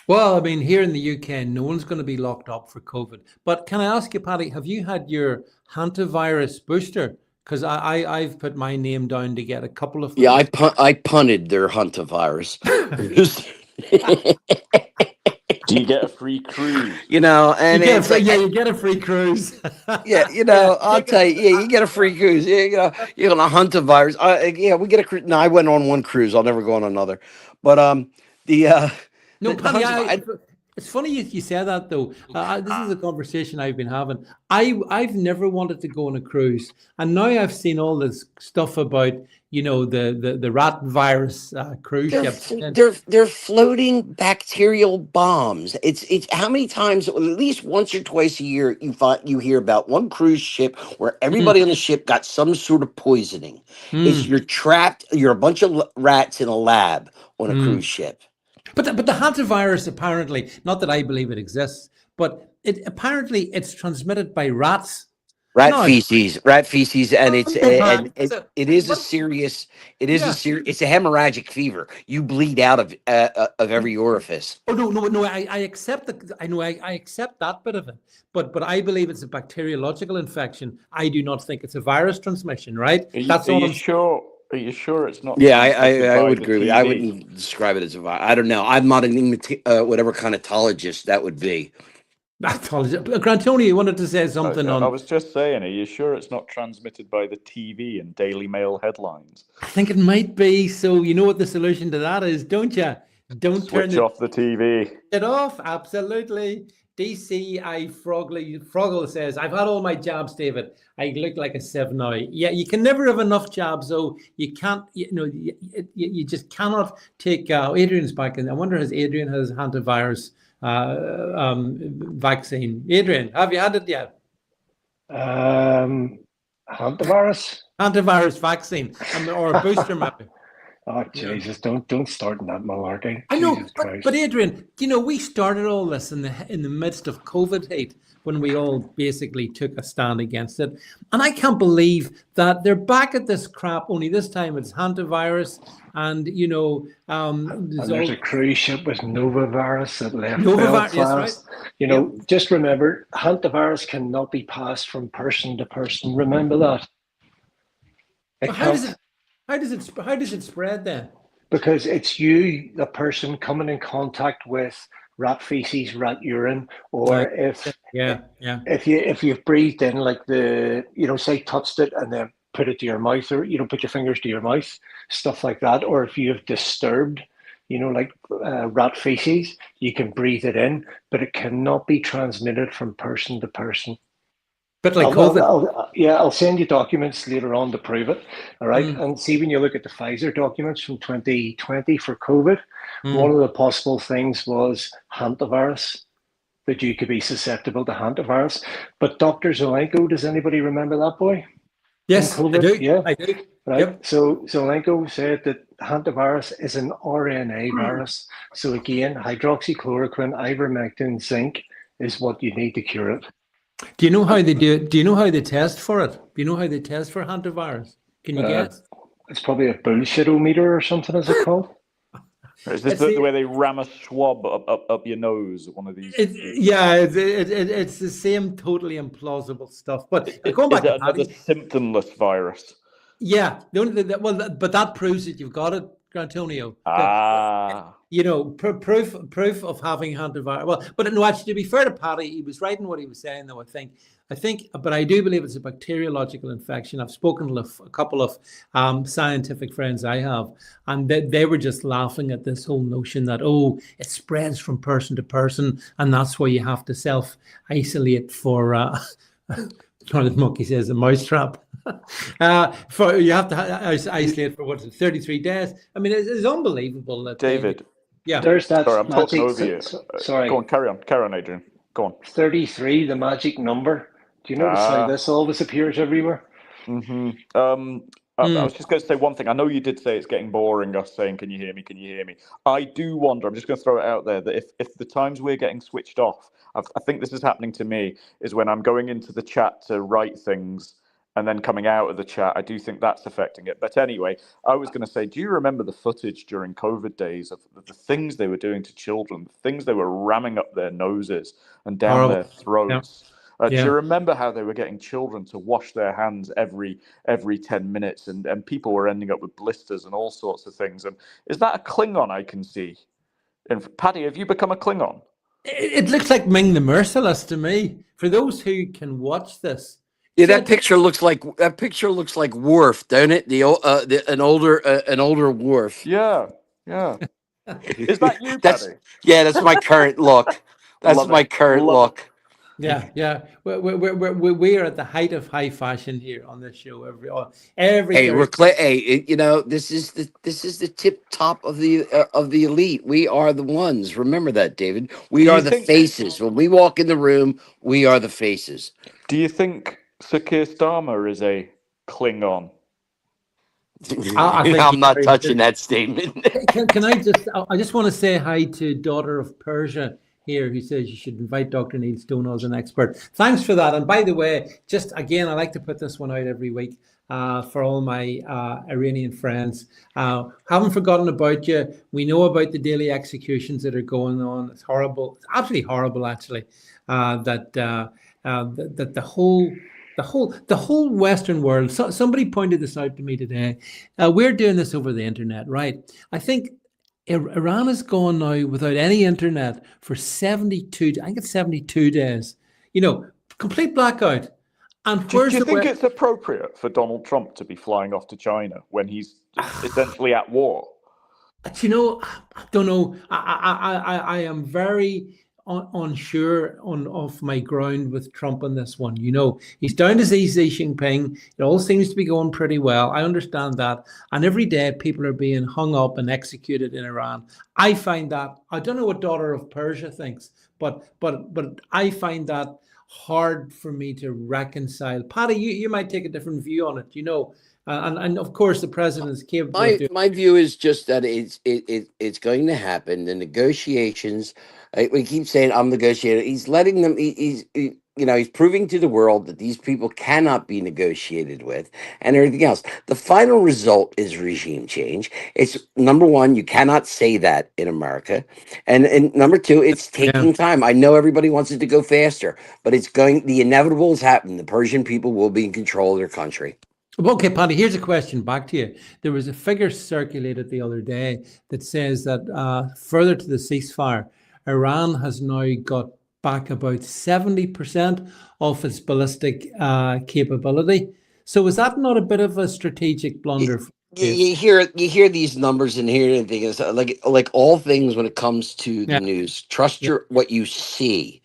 Well, I mean, here in the UK, no one's going to be locked up for COVID. But can I ask you, Paddy, have you had your hantavirus booster? Because I've put my name down to get a couple of. Yeah, I punted their hantavirus. Do you get a free cruise? You know, and you it's like, you get a free cruise. yeah, you know, I'll tell you, yeah, you get a free cruise. Yeah, you know, you're gonna hunt a virus. Yeah, we get a cruise. No, I went on one cruise. I'll never go on another. But the No, the Paddy, it's funny you say that though. This is a conversation I've been having. I've never wanted to go on a cruise, and now I've seen all this stuff about the rat virus cruise ships. they're floating bacterial bombs. It's how many times, at least once or twice a year, you hear about one cruise ship where everybody on the ship got some sort of poisoning. You're trapped. You're a bunch of rats in a lab on a cruise ship. But the hantavirus apparently, not that I believe it exists, but it's transmitted by rats. Rat feces, and it is a serious. It's a hemorrhagic fever. You bleed out of every orifice. Oh no! I accept I accept that bit of it, but I believe it's a bacteriological infection. I do not think it's a virus transmission. Right? That's all. Sure? Are you sure it's not? Yeah, I would agree with you. I wouldn't describe it as a virus. I don't know. I'm not an whatever kind of tologist that would be. Grantoni, you wanted to say something on. I was just saying, are you sure it's not transmitted by the TV and Daily Mail headlines? I think it might be. So you know what the solution to that is, don't you? Don't switch off the TV. It off, absolutely. DCI Froggle says, I've had all my jabs, David. I look like a 7 now. Yeah, you can never have enough jabs, though. You can't, you just cannot take. Adrian's back in. I wonder has Adrian has hantavirus vaccine. Adrian, have you had it yet? Hantavirus vaccine or a booster maybe. Oh Jesus! Don't start that malarkey. I know, but Adrian, we started all this in the midst of COVID hate when we all basically took a stand against it, and I can't believe that they're back at this crap. Only this time it's hantavirus, and there's a cruise ship with Novavirus that left Belfast. Yes, right. Just remember, hantavirus cannot be passed from person to person. Remember that. How does it spread then? Because it's you, the person, coming in contact with rat feces, rat urine, or if you've breathed in like say touched it and then put it to your mouth, or put your fingers to your mouth, stuff like that, or if you've disturbed, rat feces, you can breathe it in, but it cannot be transmitted from person to person. But like COVID, I'll send you documents later on to prove it. All right, and see when you look at the Pfizer documents from 2020 for COVID, one of the possible things was hantavirus, that you could be susceptible to hantavirus. But Dr. Zelenko, does anybody remember that boy? Yes, I do. Yeah, I do. Right. Yep. So Zelenko said that hantavirus is an RNA virus. So again, hydroxychloroquine, ivermectin, zinc is what you need to cure it. Do you know how they do it? Do you know how they test for it? Do you know how they test for hantavirus? Can you guess? It's probably a bullshit-o-meter or something, is it called? Is this the way they ram a swab up your nose? One of these. It's the same totally implausible stuff. But going back to another symptomless virus. Yeah, but that proves that you've got it, Antonio. Proof of having hantavirus. Well, but no, actually, to be fair to Paddy, he was right in what he was saying, though. I think, but I do believe it's a bacteriological infection. I've spoken to a couple of scientific friends I have, and they were just laughing at this whole notion that it spreads from person to person, and that's why you have to self-isolate for. The monkey says a mousetrap. You have to isolate for 33 days. I mean, it's unbelievable that David. There's that. Sorry, I'm talking over you. Sorry. Go on, carry on, Adrian. Go on. 33, the magic number. Do you notice how this always appears everywhere? Mm-hmm. I was just going to say one thing. I know you did say it's getting boring, us saying, can you hear me? Can you hear me? I do wonder, I'm just going to throw it out there, that if the times we're getting switched off, I think this is happening to me, is when I'm going into the chat to write things and then coming out of the chat. I do think that's affecting it. But anyway, I was going to say, do you remember the footage during COVID days of the things they were doing to children, the things they were ramming up their noses and down Horrible. their throats? Do Yeah. you remember how they were getting children to wash their hands every 10 minutes, and people were ending up with blisters and all sorts of things? And is that a Klingon I can see? And Paddy, have you become a Klingon? It looks like Ming the Merciless to me. For those who can watch this, Yeah, that picture looks like Worf, don't it? An older Worf. Yeah. Is that you, Paddy? That's my current look. That's Love my it. current Love look. Yeah. We are at the height of high fashion here on this show. Every Hey, Thursday. this is the tip top of the elite. We are the ones. Remember that, David. We Do are you the think- faces. When we walk in the room, we are the faces. Do you think Sir Keir Starmer is a Klingon? I think I'm not he's- touching that statement. Can I just want to say hi to Daughter of Persia here, who says you should invite Dr. Neil Stono as an expert. Thanks for that. And by the way, just again, I like to put this one out every week for all my Iranian friends. Haven't forgotten about you. We know about the daily executions that are going on. It's horrible. It's absolutely horrible, actually, that the whole Western world. Somebody pointed this out to me today. We're doing this over the internet, right? I think Iran has gone now without any internet for 72. I think it's 72 days. Complete blackout. And Do you think it's appropriate for Donald Trump to be flying off to China when he's essentially at war? I don't know. I am very unsure off my ground with Trump on this one. He's down to Xi Jinping. It all seems to be going pretty well. I understand that. And every day people are being hung up and executed in Iran. I find that, I don't know what Daughter of Persia thinks, but I find that hard for me to reconcile. Paddy, you might take a different view on it, and of course the president is capable of doing. My view is just that it's going to happen. The negotiations. We keep saying I'm negotiating. He's letting them. He's proving to the world that these people cannot be negotiated with, and everything else. The final result is regime change. It's number one. You cannot say that in America, and number two, it's taking time. I know everybody wants it to go faster, but it's going. The inevitable is happening. The Persian people will be in control of their country. Okay, Paddy, here's a question back to you. There was a figure circulated the other day that says that further to the ceasefire, Iran has now got back about 70% of its ballistic capability. So is that not a bit of a strategic blunder? You hear these numbers and hear anything. It's like all things when it comes to the news. Trust what you see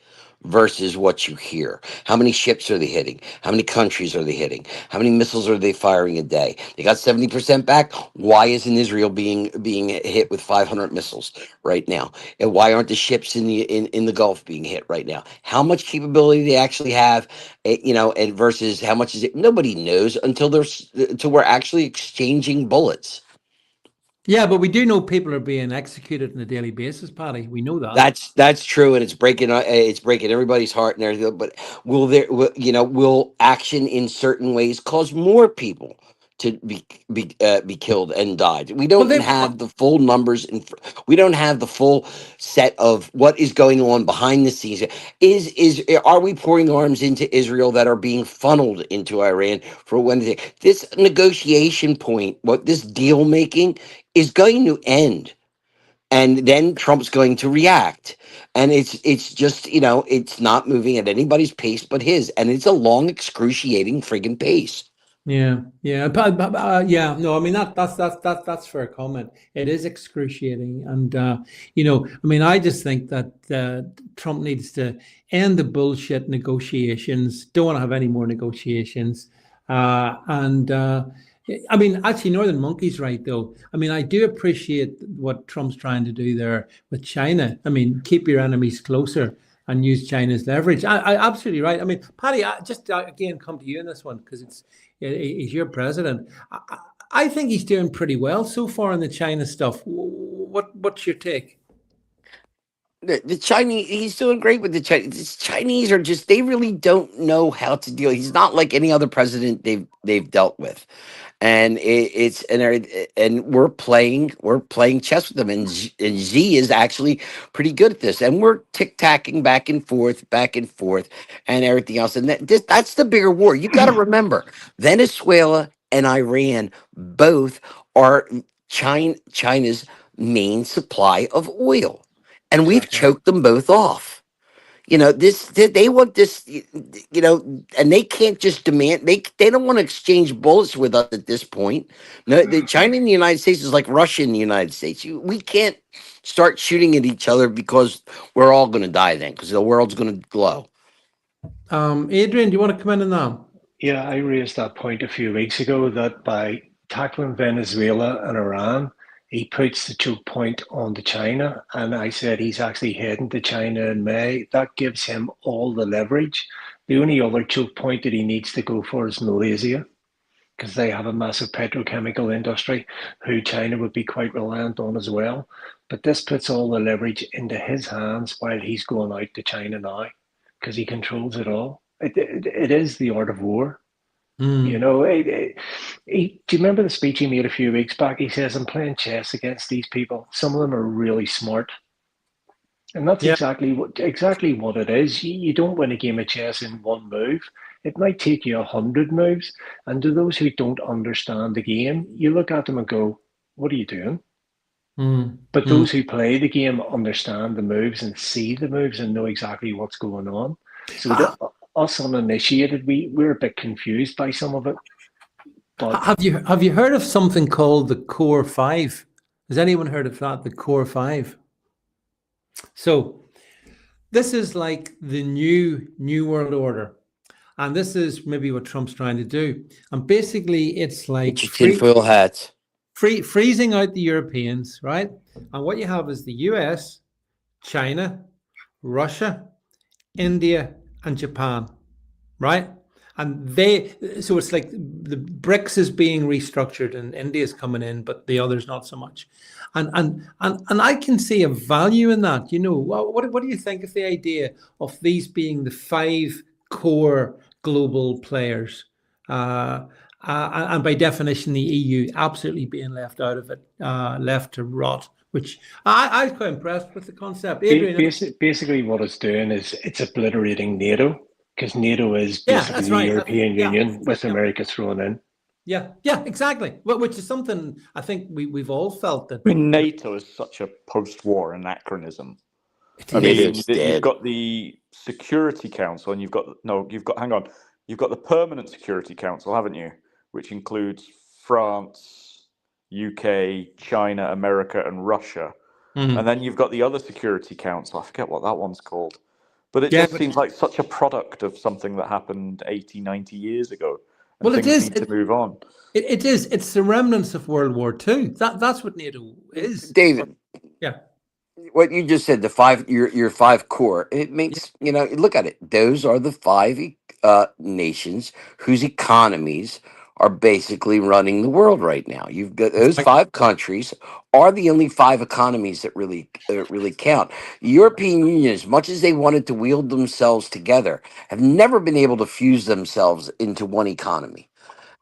versus what you hear. How many ships are they hitting? How many countries are they hitting? How many missiles are they firing a day? They got 70% back. Why isn't Israel being hit with 500 missiles right now? And why aren't the ships in the Gulf being hit right now? How much capability they actually have, and versus how much is it? Nobody knows until we're actually exchanging bullets. Yeah, but we do know people are being executed on a daily basis, Paddy. We know that. That's true, and it's breaking everybody's heart and everything. But will action in certain ways cause more people to be killed and died? We don't have the full numbers, and we don't have the full set of what is going on behind the scenes. Are we pouring arms into Israel that are being funneled into Iran for Wednesday? This negotiation point, what this deal making is going to end, and then Trump's going to react, and it's just it's not moving at anybody's pace but his, and it's a long, excruciating friggin' pace. Yeah. No, I mean that's fair comment. It is excruciating, and I just think that Trump needs to end the bullshit negotiations. Don't want to have any more negotiations, actually, Northern Monkey's right, though. I do appreciate what Trump's trying to do there with China. Keep your enemies closer. and use China's leverage. I absolutely right. I mean, Paddy, I just again come to you in this one because he's your president. I think he's doing pretty well so far in the China stuff. What's your take? The Chinese, he's doing great with the Chinese. The Chinese are just, they really don't know how to deal. He's not like any other president they've dealt with. And and we're playing chess with them, and Xi is actually pretty good at this, and we're tic-tacking back and forth, and everything else. And that's the bigger war. You got to remember, Venezuela and Iran both are China's main supply of oil, and we've Exactly. choked them both off. They want this, and they can't just demand, they don't want to exchange bullets with us at this point. No, China and the United States is like Russia and the United States. We can't start shooting at each other because we're all going to die then, because the world's going to glow. Adrian, do you want to come in on that? Yeah, I raised that point a few weeks ago that by tackling Venezuela and Iran, he puts the choke point onto China. And I said he's actually heading to China in May. That gives him all the leverage. The only other choke point that he needs to go for is Malaysia, because they have a massive petrochemical industry who China would be quite reliant on as well. But this puts all the leverage into his hands while he's going out to China now, because he controls it all. It is the art of war. You know, do you remember the speech he made a few weeks back? He says, I'm playing chess against these people. Some of them are really smart. And that's exactly what it is. You don't win a game of chess in one move. It might take you 100 moves. And to those who don't understand the game, you look at them and go, what are you doing? But those who play the game understand the moves and see the moves and know exactly what's going on. So us uninitiated, we're a bit confused by some of it. But have you heard of something called the Core 5? Has anyone heard of that? The Core 5. So this is like the new world order, and this is maybe what Trump's trying to do. And basically, it's like tinfoil hats, freezing out the Europeans, right? And what you have is the US, China, Russia, India, and Japan, right? And so it's like the BRICS is being restructured and India's coming in, but the others not so much. And I can see a value in that. What do you think of the idea of these being the 5 core global players? And by definition, the EU absolutely being left out of it, left to rot, which I was quite impressed with the concept. Adrian, basically what it's doing is it's obliterating NATO, because NATO is basically the European Union with America thrown in. Yeah, exactly. Well, which is something I think we've all felt that. I mean, NATO is such a post-war anachronism. You've got the Security Council, and you've got the Permanent Security Council, haven't you? Which includes France, UK, China, America, and Russia. And then you've got the other Security Council. I forget what that one's called. But it seems like such a product of something that happened 80, 90 years ago. And well, it is. Need to move on. It is. It's the remnants of World War II. That's what NATO is. David. Yeah. What you just said, the 5, your 5 core, it makes, look at it. Those are the 5 nations whose economies are basically running the world right now. You've got those 5 countries are the only 5 economies that really count. The European Union, as much as they wanted to wield themselves together, have never been able to fuse themselves into one economy.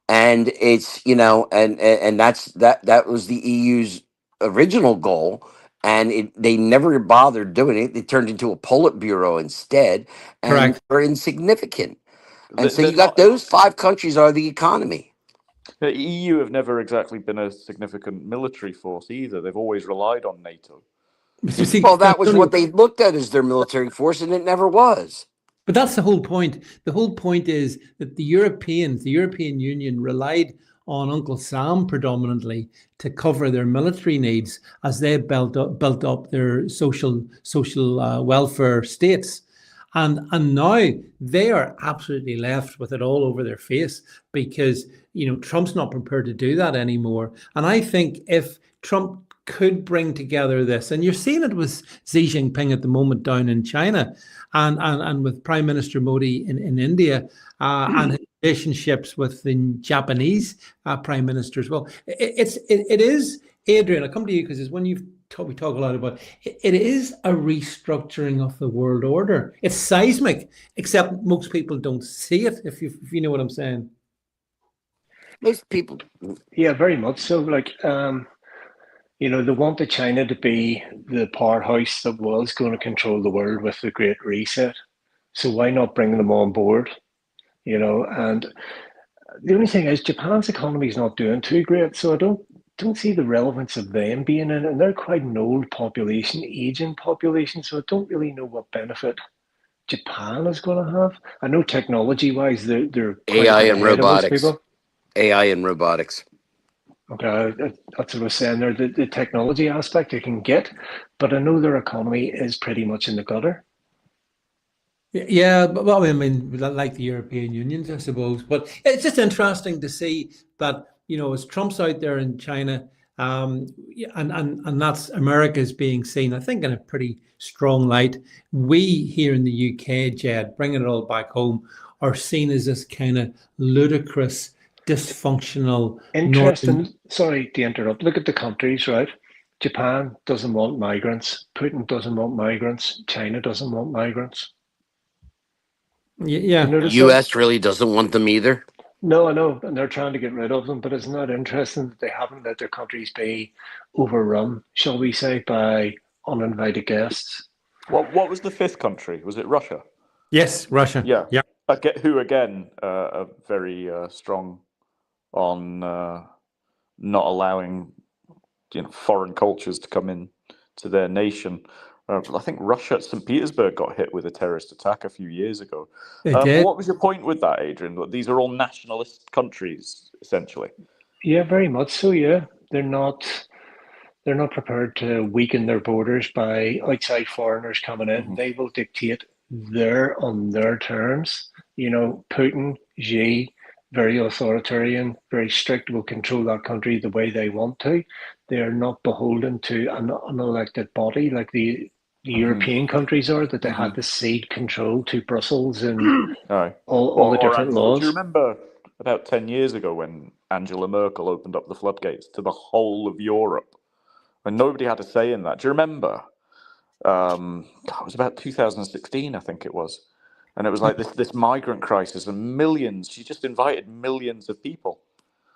And it's, and that was the EU's original goal. And they never bothered doing it. They turned into a Politburo instead, and are insignificant. And so you got those 5 countries are the economy. The EU have never exactly been a significant military force either. They've always relied on NATO. Well, that was what they looked at as their military force, and it never was. But that's the whole point. The whole point is that the European Union relied on Uncle Sam predominantly to cover their military needs as they built up their social welfare states. And now they are absolutely left with it all over their face because, Trump's not prepared to do that anymore. And I think if Trump could bring together this. And you're seeing it with Xi Jinping at the moment down in China, and with Prime Minister Modi in India, and his relationships with the Japanese Prime Minister as well. It is, Adrian, I'll come to you because it's when we talk a lot about it is a restructuring of the world order. It's seismic, except most people don't see it, if you know what I'm saying. Most people. Yeah, very much so. Like, they wanted China to be the powerhouse that was going to control the world with the Great Reset. So why not bring them on board? And the only thing is Japan's economy is not doing too great. So I don't see the relevance of them being in it. And they're quite an old population, aging population. So I don't really know what benefit Japan is going to have. I know technology-wise, they're quite AI a bit and ahead of most robotics. people. AI and robotics. Okay, that's what I was saying there. The technology aspect they can get, but I know their economy is pretty much in the gutter. Yeah, but well, I mean, like the European Union, I suppose. But it's just interesting to see that, as Trump's out there in China, and that's America's being seen, I think, in a pretty strong light. We here in the UK, Jed, bringing it all back home, are seen as this kind of ludicrous, dysfunctional. Interesting. Sorry to interrupt. Look at the countries, right? Japan doesn't want migrants. Putin doesn't want migrants. China doesn't want migrants. Yeah. The US really doesn't want them either. No, I know, and they're trying to get rid of them, but it's not interesting that they haven't let their countries be overrun, shall we say, by uninvited guests. What was the fifth country? Was it Russia? Yes, Russia. Yeah. Who again are very strong on not allowing foreign cultures to come in to their nation. I think Russia at St. Petersburg got hit with a terrorist attack a few years ago. What was your point with that, Adrian? These are all nationalist countries, essentially. Yeah, very much so. Yeah, they're not prepared to weaken their borders by outside foreigners coming in. Mm-hmm. They will dictate on their terms. Putin, Xi, very authoritarian, very strict, will control that country the way they want to. They are not beholden to an unelected body like the European countries are, that they had to cede control to Brussels and all the different laws. Do you remember about 10 years ago when Angela Merkel opened up the floodgates to the whole of Europe? And nobody had a say in that. Do you remember? It was about 2016, I think it was. And it was like this migrant crisis and millions. She just invited millions of people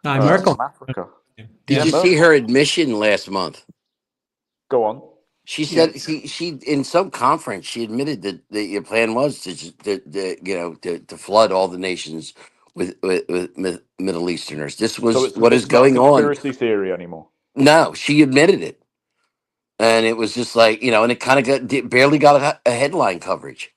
Merkel. from Africa. Did you see her admission last month? Go on. She said she in some conference she admitted that the plan was to flood all the nations with Middle Easterners. This was what is going on. Conspiracy theory anymore? No, she admitted it, and it was just like and it kind of barely got a headline coverage.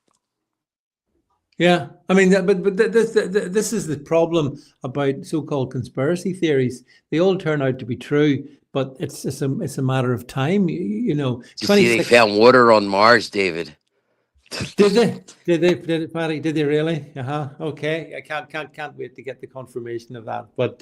Yeah, I mean, but this is the problem about so-called conspiracy theories. They all turn out to be true, but it's a matter of time. You see, they found water on Mars, David. Did they, Patty? Did they really? Okay. I can't wait to get the confirmation of that. But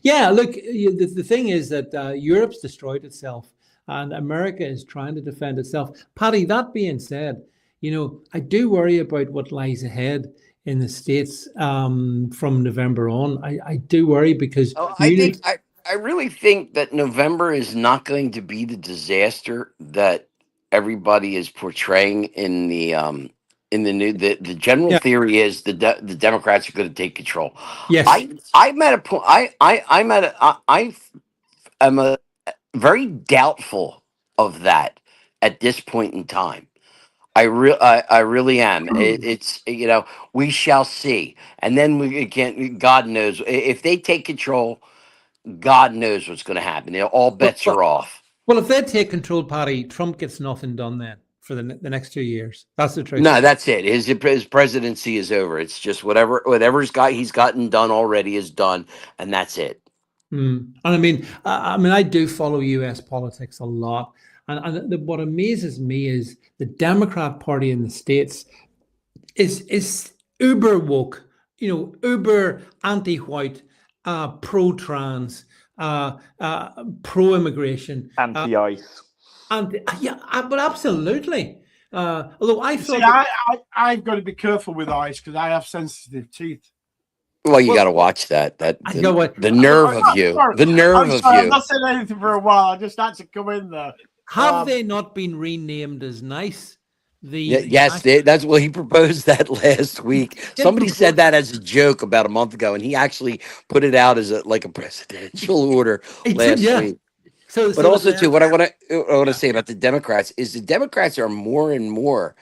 yeah, look, the thing is that Europe's destroyed itself, and America is trying to defend itself. Patty, that being said, I do worry about what lies ahead in the States from November on. I do worry because I really think that November is not going to be the disaster that everybody is portraying in the new. The general theory is the Democrats are going to take control. Yes, I'm at a point. I am very doubtful of that at this point in time. I really am. It's we shall see, and then God knows if they take control. God knows what's going to happen. All bets are off. Well, if they take control, Patty, Trump gets nothing done then for the next 2 years. That's the truth. No, that's it. His presidency is over. It's just whatever's he's gotten done already is done, and that's it. And I mean, I do follow U.S. politics a lot. And what amazes me is the Democrat Party in the States is uber woke, uber anti-white, pro-trans, pro-immigration, anti-ICE. and but absolutely. Although I See, thought I've got to be careful with ice because I have sensitive teeth. Well, you got to watch that. I know what The nerve of you. Sorry, The nerve of I'm you. not saying anything for a while. I just had to come in there. have they not been renamed as nice? Yes, that's what he proposed that last week. Somebody said that as a joke about a month ago, and he actually put it out as a presidential order last week. But also, too, what I want to say about the Democrats is the Democrats are more and more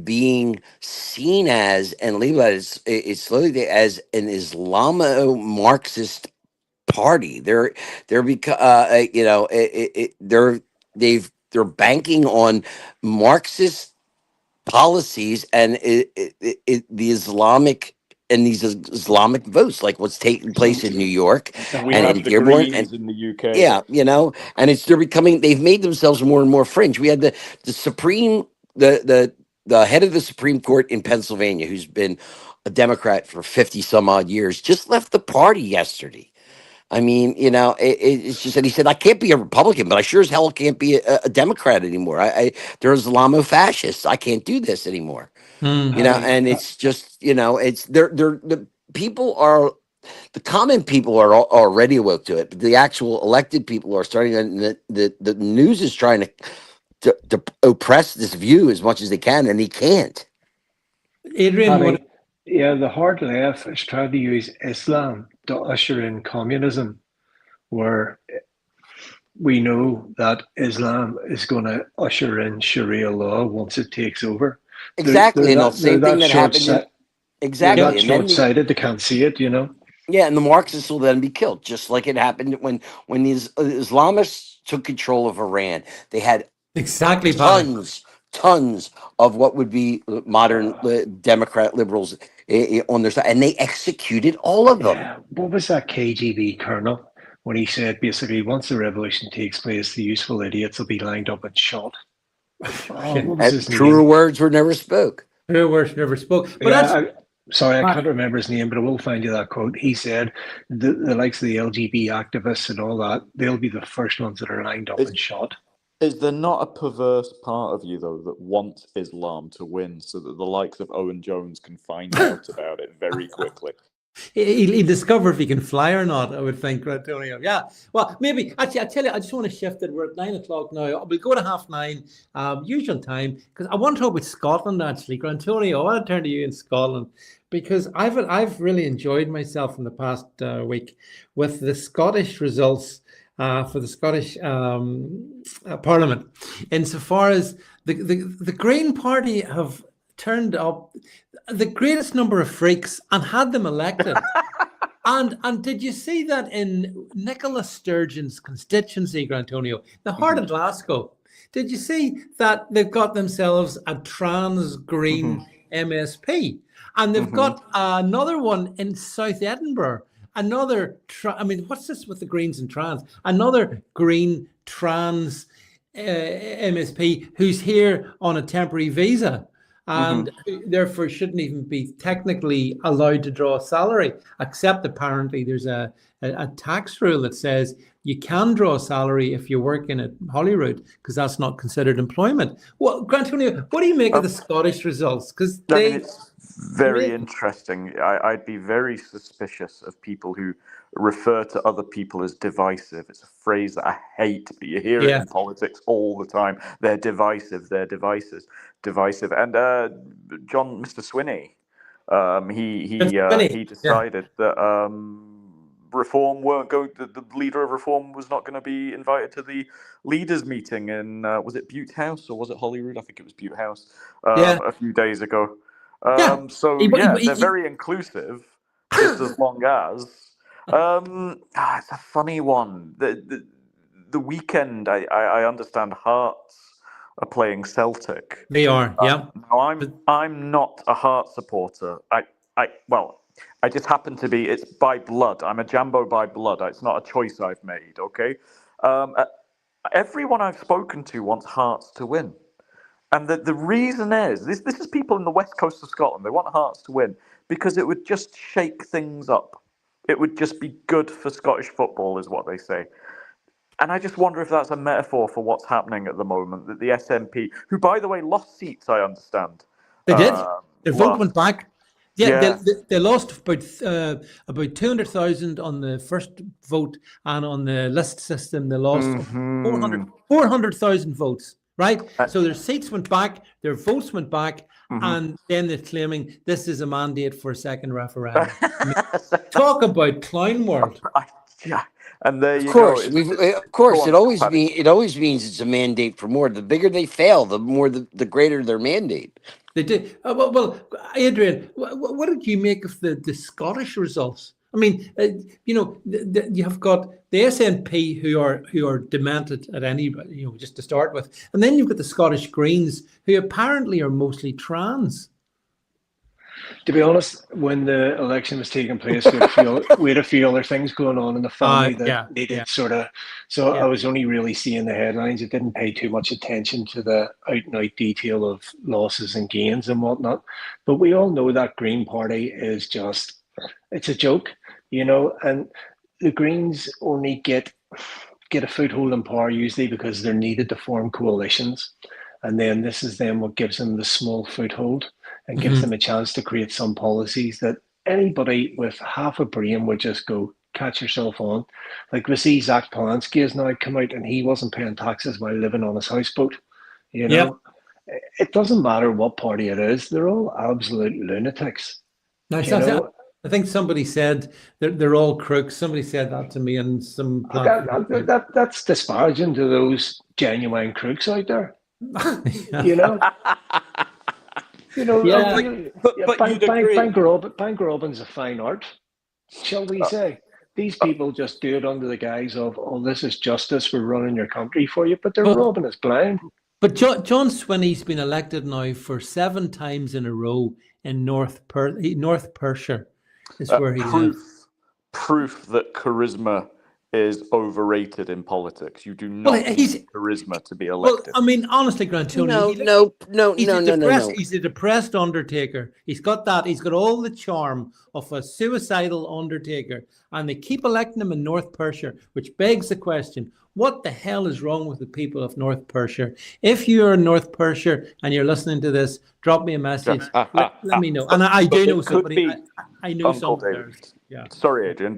being seen as and labeled as slowly as an Islamo-Marxist party. They're they're banking on Marxist policies and the Islamic and these Islamic votes, like what's taking place in New York And we and have in the Dearborn, Greens in the UK. yeah, and they've made themselves more and more fringe. We had the Supreme the head of the Supreme Court in Pennsylvania, who's been a Democrat for 50 some odd years, just left the party yesterday. I mean, it's just that he said, I can't be a Republican, but I sure as hell can't be a Democrat anymore. They're Islamo-fascists. I can't do this anymore. And it's just, it's the people are, the common people are already awoke to it, but the actual elected people are starting to, the news is trying to oppress this view as much as they can, and they can't. Adrian, the hard left is trying to use Islam to usher in communism, where we know that Islam is going to usher in Sharia law once it takes over. Exactly, and the same thing that happened. Exactly, they're that short-sighted. They can't see it, Yeah, and the Marxists will then be killed, just like it happened when the Islamists took control of Iran. They had tons of what would be modern Democrat liberals on their side, and they executed all of them. Yeah. What was that KGB colonel when he said basically once the revolution takes place, the useful idiots will be lined up and shot? What was his name? Words were never spoke. Truer words never spoke. But I can't remember his name, but I will find you that quote. He said the likes of the LGBT activists and all that, they'll be the first ones that are lined up and shot. Is there not a perverse part of you, though, that wants Islam to win so that the likes of Owen Jones can find out about it very quickly? He'll discover if he can fly or not, I would think, Antonio. Yeah. Well, maybe. Actually, I tell you, I just want to shift it. We're at 9 o'clock now. We'll go to 9:30, usual time, because I want to talk about Scotland, actually. Antonio, I want to turn to you in Scotland, because I've really enjoyed myself in the past week with the Scottish results for the Scottish Parliament, insofar as the Green Party have turned up the greatest number of freaks and had them elected. and did you see that in Nicola Sturgeon's constituency, Antonio, the heart of Glasgow? Did you see that they've got themselves a trans green MSP, and they've got another one in South Edinburgh? Another, what's this with the Greens and trans? Another green trans MSP who's here on a temporary visa and therefore shouldn't even be technically allowed to draw a salary, except apparently there's a tax rule that says you can draw a salary if you're working at Holyrood, because that's not considered employment. Well, Antonio, what do you make of the Scottish results? Because it's very interesting. I'd be very suspicious of people who refer to other people as divisive. It's a phrase that I hate, but you hear it in politics all the time. They're divisive. They're divisive. And Mr. Swinney, he decided that Reform weren't going. The leader of Reform was not going to be invited to the leaders' meeting in was it Bute House or was it Holyrood? I think it was Bute House. A few days ago. They're very inclusive, just as long as. It's a funny one. The weekend, I understand Hearts are playing Celtic. They are, yeah. Now I'm not a Hearts supporter. I just happen to be. It's by blood. I'm a Jambo by blood. It's not a choice I've made. Okay. Everyone I've spoken to wants Hearts to win. And the reason is, this is people in the west coast of Scotland. They want Hearts to win because it would just shake things up. It would just be good for Scottish football, is what they say. And I just wonder if that's a metaphor for what's happening at the moment. That the SNP, who, by the way, lost seats, I understand. They did. Their vote went back. Yeah. They lost about 200,000 on the first vote, and on the list system they lost 400,000 votes. Right. So their seats went back, their votes went back, and then they're claiming this is a mandate for a second referendum. I mean, talk about clown world. Yeah. And there you go. Of course, it always means it's a mandate for more. The bigger they fail, the more the greater their mandate. They did. Well, Adrian, what did you make of the Scottish results? I mean, you have got the SNP who are demented at any, just to start with, and then you've got the Scottish Greens who apparently are mostly trans. To be honest, when the election was taking place, we had a few other things going on in the family that needed sort of. So I was only really seeing the headlines. I didn't pay too much attention to the out-and-out detail of losses and gains and whatnot. But we all know that Green Party is it's a joke, and the Greens only get a foothold in power usually because they're needed to form coalitions. And then this is then what gives them the small foothold and gives them a chance to create some policies that anybody with half a brain would just go, catch yourself on. Like we see Zach Polanski has now come out and he wasn't paying taxes while living on his houseboat. It doesn't matter what party it is. They're all absolute lunatics. I think somebody said they're all crooks. Somebody said that to me in some platform. That's disparaging to those genuine crooks out there. Bank robbing's a fine art, shall we say? These people just do it under the guise of, this is justice, we're running your country for you, but they're robbing us blind. But John Swinney's been elected now for 7 times in a row in North Perthshire. Is where he lives. Proof that charisma is overrated in politics. You do not need charisma to be elected. Well, I mean, honestly, Grant Tony, no. He's a depressed undertaker. He's got that. He's got all the charm of a suicidal undertaker, and they keep electing him in North Perthshire, which begs the question: what the hell is wrong with the people of North Perthshire? If you're in North Perthshire and you're listening to this, drop me a message. Let me know. And I do know somebody. I know somebody. Yeah. Sorry, Adrian.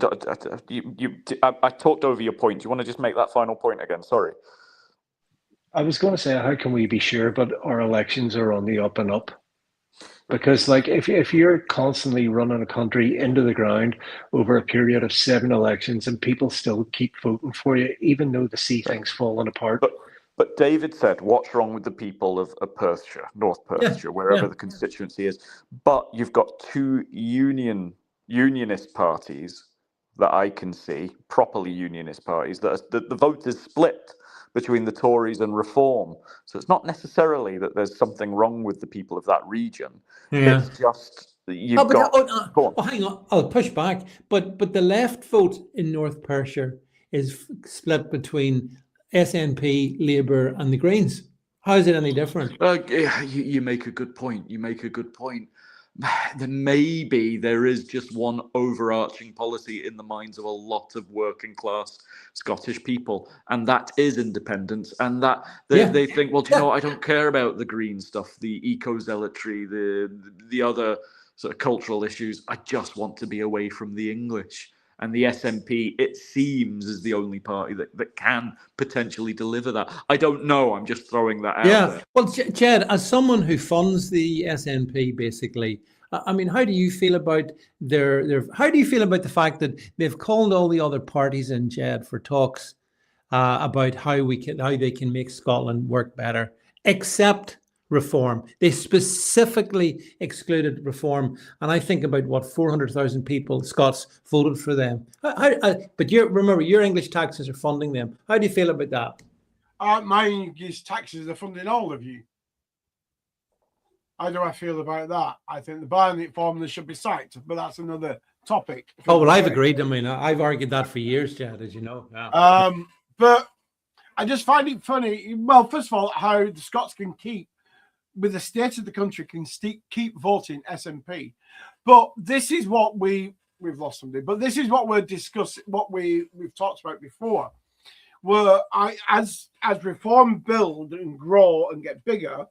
I talked over your point. Do you want to just make that final point again? Sorry. I was going to say, how can we be sure? But our elections are on the up and up. Because, if you're constantly running a country into the ground over a period of 7 elections and people still keep voting for you, even though they see things falling apart. But David said, what's wrong with the people of Perthshire, North Perthshire, wherever the constituency is? But you've got 2 unionist parties that I can see, properly unionist parties, that the vote is split between the Tories and Reform. So it's not necessarily that there's something wrong with the people of that region. Yeah. It's just hang on, I'll push back. But the left vote in North Perthshire is split between SNP, Labour and the Greens. How is it any different? You make a good point. Then maybe there is just one overarching policy in the minds of a lot of working class Scottish people, and that is independence, and that they think, well, do you know what? I don't care about the green stuff, the eco-zealotry, the other sort of cultural issues. I just want to be away from the English. And the SNP, it seems, is the only party that can potentially deliver that. I don't know. I'm just throwing that out there. Well, Jed, as someone who funds the SNP, basically, I mean, how do you feel about how do you feel about the fact that they've called all the other parties in, Jed, for talks about how they can make Scotland work better, except Reform? They specifically excluded Reform, and I think about what 400,000 people, Scots, voted for them. But remember, your English taxes are funding them. How do you feel about that? My English taxes are funding all of you. How do I feel about that? I think the Barnett formula should be sacked, but that's another topic. Oh well, I've agreed. I mean, I've argued that for years, Chad, as you know. Yeah. But I just find it funny. Well, first of all, how the Scots can keep, with the state of the country, can keep voting SNP. But this is what we we've lost somebody. But this is what we're discussing, what we've talked about before. Where as reform build and grow and get bigger,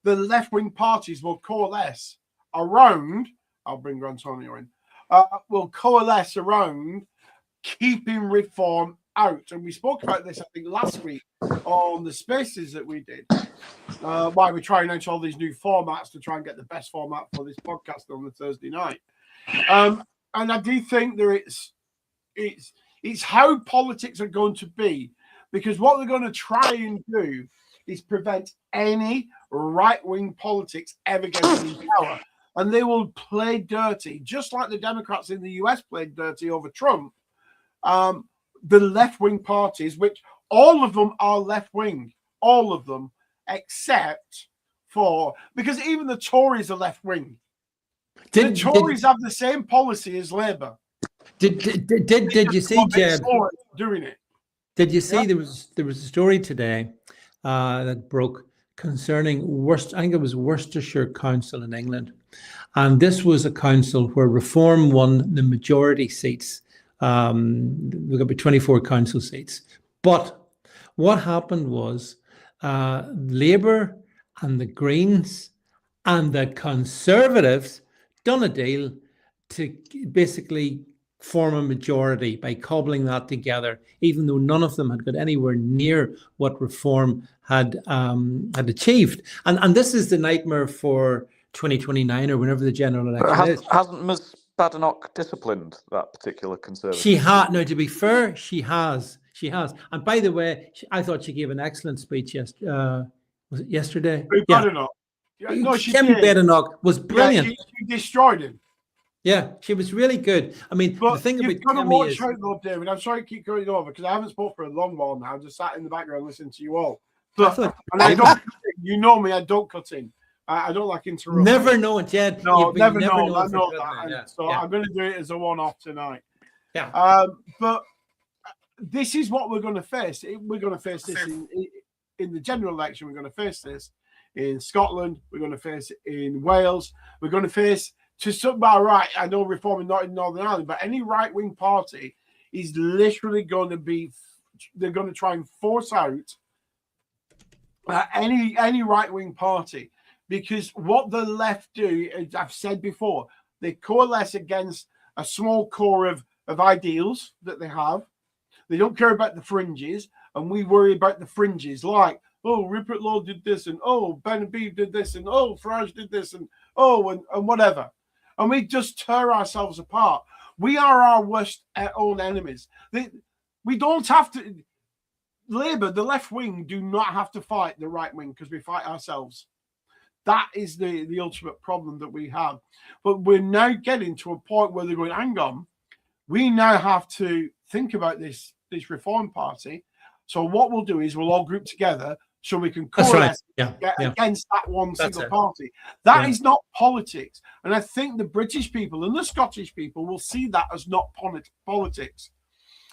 the left-wing parties will coalesce around. I'll bring Antonio in. Will coalesce around keeping reform out, and we spoke about this I think last week on the spaces that we did. Why we're trying out all these new formats to try and get the best format for this podcast on the Thursday night. And I do think it's how politics are going to be, because what they're going to try and do is prevent any right-wing politics ever getting in power. And they will play dirty, just like the Democrats in the US played dirty over Trump. The left-wing parties, which all of them are left-wing, all of them, except for, because even the Tories are left-wing. The Tories have the same policy as Labour. Did you see, Jed? Doing it. Did you see there was a story today that broke concerning I think it was Worcestershire Council in England, and this was a council where Reform won the majority seats. We've got 24 council seats, but what happened was Labour and the Greens and the Conservatives done a deal to basically form a majority by cobbling that together, even though none of them had got anywhere near what Reform had achieved. And this is the nightmare for 2029 or whenever the general election is. Hasn't Ms. Badenoch disciplined that particular Conservative? She had. Now, to be fair, she has. She has. And by the way, I thought she gave an excellent speech yesterday. Was it yesterday? Badenoch. Yeah, no, Kim Badenoch was brilliant. Yeah, she destroyed him. Yeah, she was really good. I mean, but the thing about you've got to Kimmy watch is, out though, David. I'm sorry to keep going over because I haven't spoken for a long while now. I just sat in the background listening to you all. But I don't. You know me. I don't cut in. I don't like interrupting. Never know it, Jed. No, never know. I know that. Yeah. So I'm going to do it as a one-off tonight. Yeah. But this is what we're going to face. We're going to face this in the general election. We're going to face this in Scotland. We're going to face it in Wales. We're going to face, to some right, I know Reform not in Northern Ireland, but any right-wing party is literally going to be, they're going to try and force out any right-wing party, because what the left do, as I've said before, they coalesce against a small core of ideals that they have. They don't care about the fringes, and we worry about the fringes, like, oh, Rupert Law did this, and oh, Ben Beeb did this, and oh, Farage did this, and oh, and whatever. And we just tear ourselves apart. We are our worst own enemies. We don't have to. Labour, the left wing, do not have to fight the right wing because we fight ourselves. That is the ultimate problem that we have. But we're now getting to a point where they're going, hang on, we now have to think about this Reform Party. So what we'll do is we'll all group together so we can coalesce against that one single party. That is not politics. And I think the British people and the Scottish people will see that as not politics.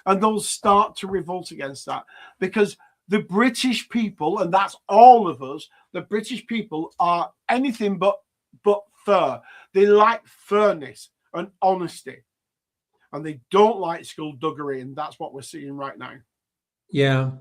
And they'll start to revolt against that, because the British people, and that's all of us, the British people are anything but fair. They like fairness and honesty, and they don't like skullduggery, and that's what we're seeing right now. Yeah.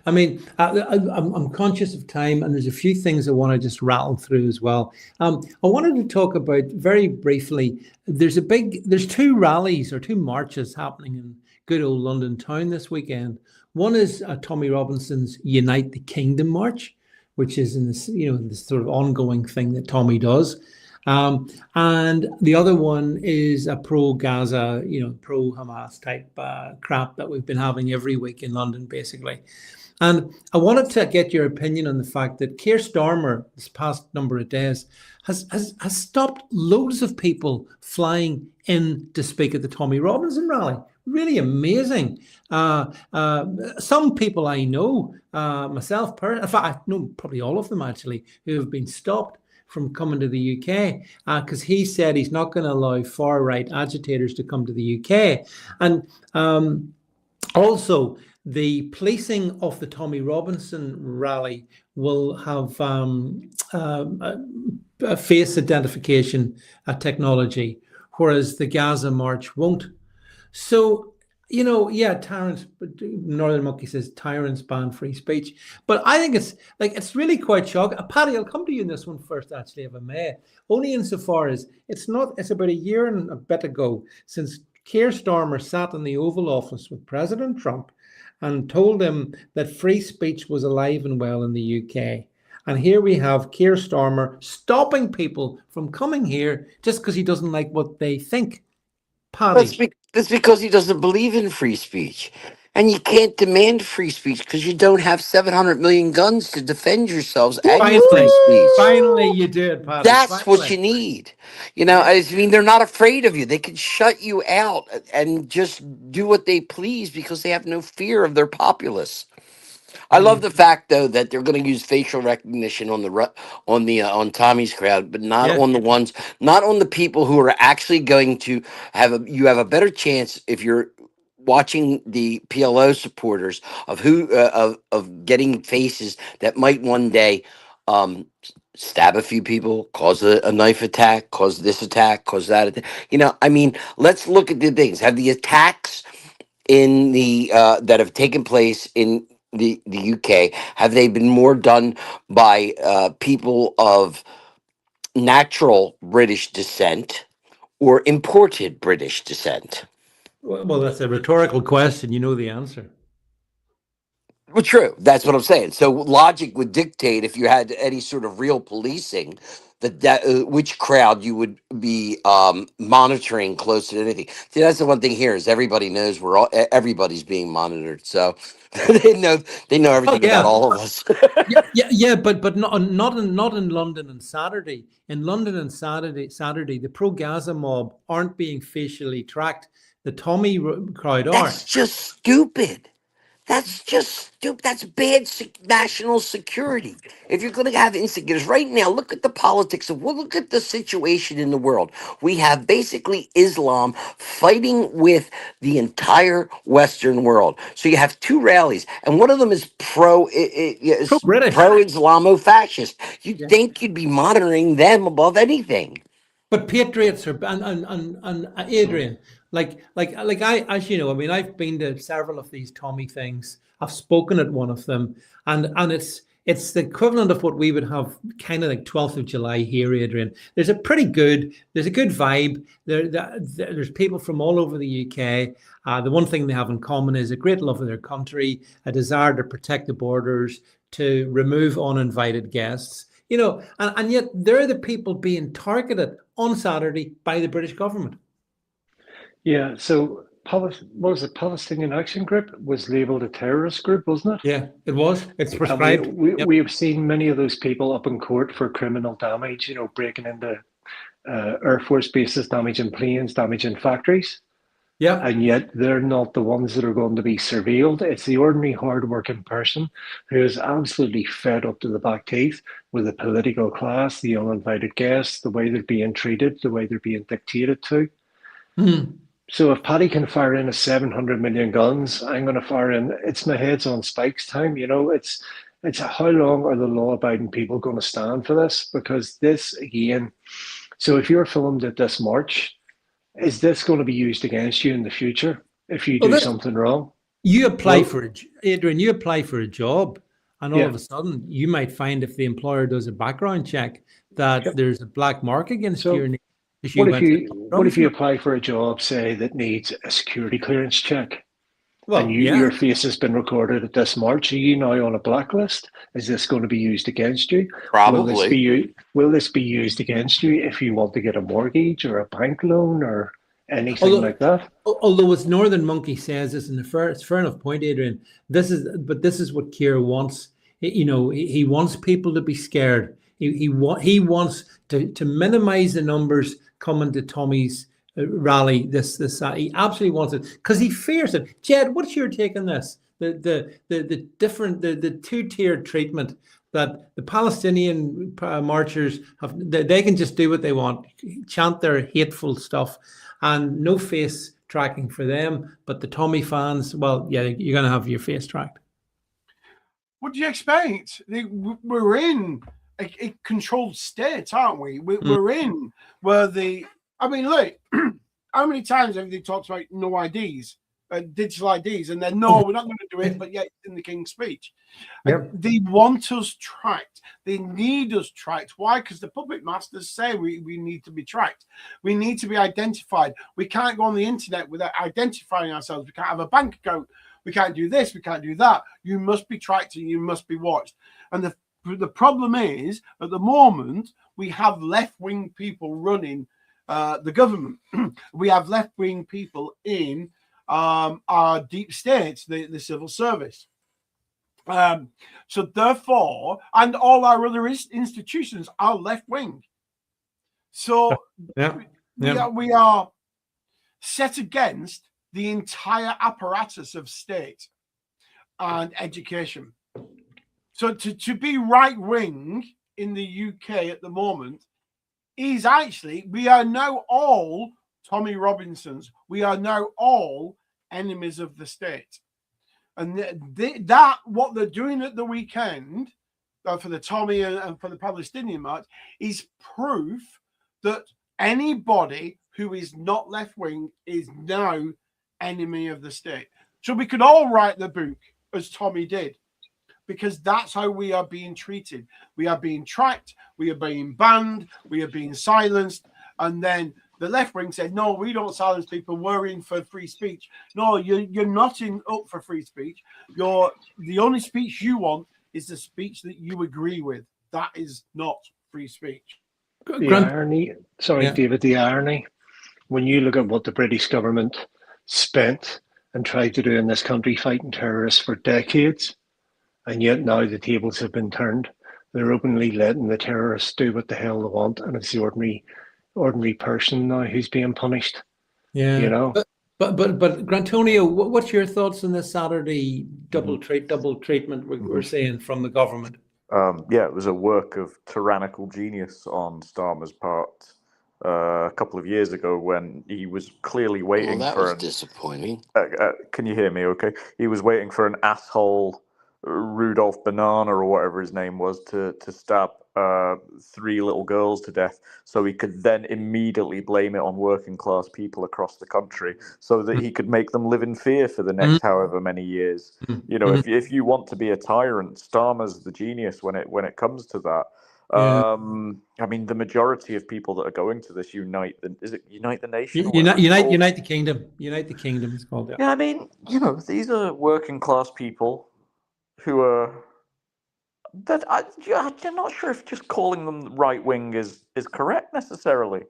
I mean, I'm conscious of time, and there's a few things I want to just rattle through as well. I wanted to talk about very briefly. There's two rallies or two marches happening in good old London town this weekend. One is Tommy Robinson's Unite the Kingdom March, which is in this, this sort of ongoing thing that Tommy does. And the other one is a pro-Gaza, pro-Hamas type crap that we've been having every week in London, basically. And I wanted to get your opinion on the fact that Keir Starmer, this past number of days, has stopped loads of people flying in to speak at the Tommy Robinson rally. Really amazing. Some people I know, myself, in fact, I know probably all of them actually, who have been stopped from coming to the UK because he said he's not going to allow far-right agitators to come to the UK. And also, the policing of the Tommy Robinson rally will have face identification technology, whereas the Gaza March won't. So, you know, yeah, tyrants, Northern Monkey says tyrants ban free speech. But I think it's really quite shocking. Paddy, I'll come to you in this one first, actually, if I may. Only insofar as it's about a year and a bit ago since Keir Starmer sat in the Oval Office with President Trump and told him that free speech was alive and well in the UK. And here we have Keir Starmer stopping people from coming here just because he doesn't like what they think. Paddy. That's because he doesn't believe in free speech. And you can't demand free speech because you don't have 700 million guns to defend yourselves and your free speech. Finally, you do it, Paddy. That's what you need. You know, I mean, they're not afraid of you. They can shut you out and just do what they please because they have no fear of their populace. I love the fact, though, that they're going to use facial recognition on Tommy's crowd, but not on the ones, not on the people who are actually going to you have a better chance if you're watching the PLO supporters of of getting faces that might one day stab a few people, cause a knife attack, cause this attack, cause that attack. You know, I mean, let's look at the things. Have the attacks in the that have taken place in the UK, have they been more done by people of natural British descent or imported British descent? Well, that's a rhetorical question. You know the answer. Well, true. That's what I'm saying. So logic would dictate, if you had any sort of real policing, that which crowd you would be monitoring closer to anything. See, that's the one thing here is everybody knows everybody's being monitored. So they know everything about all of us. but not in London and Saturday. In London and Saturday, the pro-Gaza mob aren't being facially tracked. The Tommy crowd are. That's just stupid. That's just stupid. That's bad national security. If you're going to have instigators right now, look at the politics look at the situation in the world. We have basically Islam fighting with the entire Western world. So you have two rallies, and one of them is pro-British, pro-Islamo-fascist. You'd think you'd be monitoring them above anything. But patriots are and Adrian, like I, as you know, I mean, I've been to several of these Tommy things. I've spoken at one of them, and it's the equivalent of what we would have kind of like 12th of July here, Adrian. There's a good vibe. There's people from all over the UK. The one thing they have in common is a great love of their country, a desire to protect the borders, to remove uninvited guests. You know, and yet they're the people being targeted on Saturday by the British government. Yeah, so what was it? Palestinian Action Group was labelled a terrorist group, wasn't it? Yeah, it was. It's prescribed. We have seen many of those people up in court for criminal damage, you know, breaking into Air Force bases, damaging planes, damaging factories. Yeah. And yet they're not the ones that are going to be surveilled. It's the ordinary hard-working person who is absolutely fed up to the back teeth with the political class, the uninvited guests, the way they're being treated, the way they're being dictated to. So if Paddy can fire in a 700 million guns, I'm going to fire in, it's my head's on spikes time. You know, it's how long are the law-abiding people going to stand for this? Because this, again, so if you're filmed at this march, is this going to be used against you in the future if you do something wrong? You apply Adrian, you apply for a job, and all of a sudden you might find, if the employer does a background check, that there's a black mark against your name. What if you apply for a job, say, that needs a security clearance check? Well, and your face has been recorded at this march. Are you now on a blacklist? Is this going to be used against you? Probably. Will this be used against you if you want to get a mortgage or a bank loan or anything like that? Although, as Northern Monkey says, it's a fair enough point, Adrian. This is what Keir wants. You know, he wants people to be scared. He wants to minimize the numbers coming to Tommy's rally this he absolutely wants it because he fears it. Jed, what's your take on this? The different the two-tiered treatment that the Palestinian marchers have. They can just do what they want, chant their hateful stuff, and no face tracking for them. But the Tommy fans, well, yeah, you're going to have your face tracked. What do you expect? We're in a controlled state, aren't we? We're in where I mean, look, how many times have they talked about no IDs, digital IDs, and then no, we're not going to do it, but yet it's in the King's Speech. Yep. They want us tracked. They need us tracked. Why? Because the puppet masters say we need to be tracked. We need to be identified. We can't go on the internet without identifying ourselves. We can't have a bank account. We can't do this. We can't do that. You must be tracked and you must be watched. And the problem is, at the moment, we have left-wing people running the government. We have left-wing people in our deep states, the civil service. So therefore, and all our other institutions are left-wing. So we are set against the entire apparatus of state and education. So to be right-wing in the UK at the moment is actually, we are now all Tommy Robinsons. We are now all enemies of the state. And that what they're doing at the weekend for the Tommy and for the Palestinian march is proof that anybody who is not left-wing is now enemy of the state. So we could all write the book as Tommy did, because that's how we are being treated. We are being tracked, we are being banned, we are being silenced, and then the left wing said, no, we don't silence people, we're in for free speech. No, you're not up for free speech. The only speech you want is the speech that you agree with. That is not free speech. The irony, David, the irony, when you look at what the British government spent and tried to do in this country fighting terrorists for decades, and yet now the tables have been turned. They're openly letting the terrorists do what the hell they want, and it's the ordinary person now who's being punished. Yeah, you know. But Grantonio, what's your thoughts on this Saturday double treatment we're seeing from the government? It was a work of tyrannical genius on Starmer's part a couple of years ago when he was clearly waiting that for was disappointing. Can you hear me okay? He was waiting for an asshole Rudolph Banana or whatever his name was to stab 3 little girls to death, so he could then immediately blame it on working class people across the country, so that he could make them live in fear for the next however many years. You know, if you want to be a tyrant, Starmer's the genius when it comes to that. I mean, the majority of people that are going to this unite the nation? Unite the kingdom. Unite the kingdom. It's called that. Yeah, I mean, these are working class people who are that I'm not sure if just calling them right wing is correct necessarily.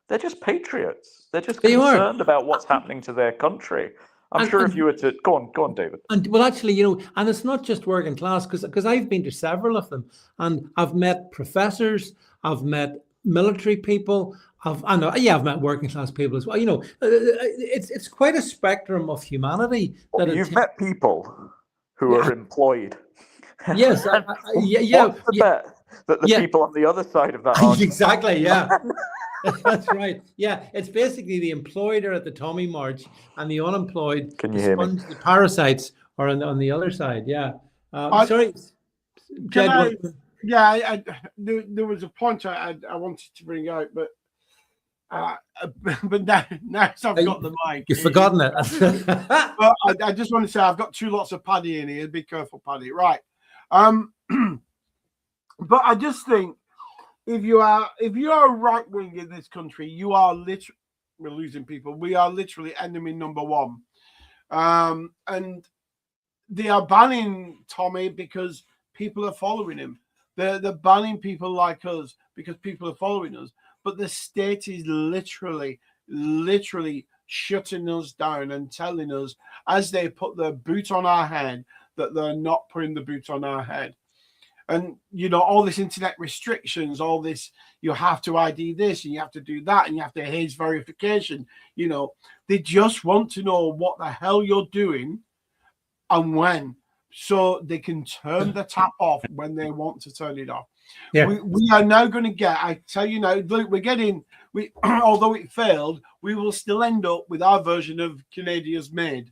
They're just patriots. They're just concerned about what's happening to their country. I'm sure if you were to go on, David. And well, actually, and it's not just working class, because I've been to several of them, and I've met professors, I've met military people, I've met working class people as well. It's quite a spectrum of humanity. You've met people who are employed. Yes, What's the bet that the people on the other side of that are exactly, yeah. That's right. Yeah, it's basically the employed are at the Tommy March and the unemployed, the parasites are on the other side. Yeah. Sorry. There was a point I wanted to bring out, but now I've got the mic. You've forgotten it. But I just want to say I've got 2 lots of Paddy in here. Be careful, Paddy. Right. But I just think if you are right wing in this country, you are literally, we're losing people. We are literally enemy number 1. And they are banning Tommy because people are following him. They're banning people like us because people are following us. But the state is literally shutting us down and telling us, as they put their boot on our head, that they're not putting the boot on our head. And, all this internet restrictions, all this, you have to ID this and you have to do that and you have to haze verification. They just want to know what the hell you're doing and when, so they can turn the tap off when they want to turn it off. Yeah. We are now going to get, I tell you now, Luke, although it failed, we will still end up with our version of Canada's Made.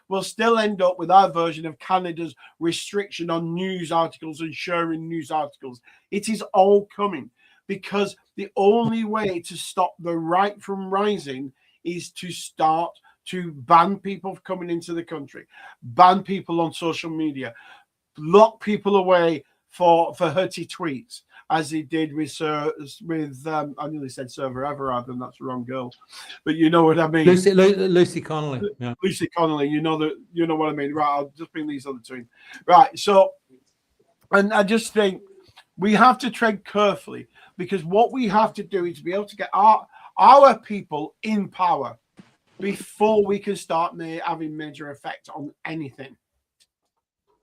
We'll still end up with our version of Canada's restriction on news articles and sharing news articles. It is all coming, because the only way to stop the right from rising is to start to ban people coming into the country, ban people on social media, lock people away for hurty tweets, as he did with I nearly said Server Everard, and that's the wrong girl, but you know what I mean. Lucy Connolly. Yeah. Lucy Connolly, you know what I mean. Right, I'll just bring these other two in. Right, so, and I just think we have to tread carefully, because what we have to do is be able to get our people in power before we can start having major effect on anything.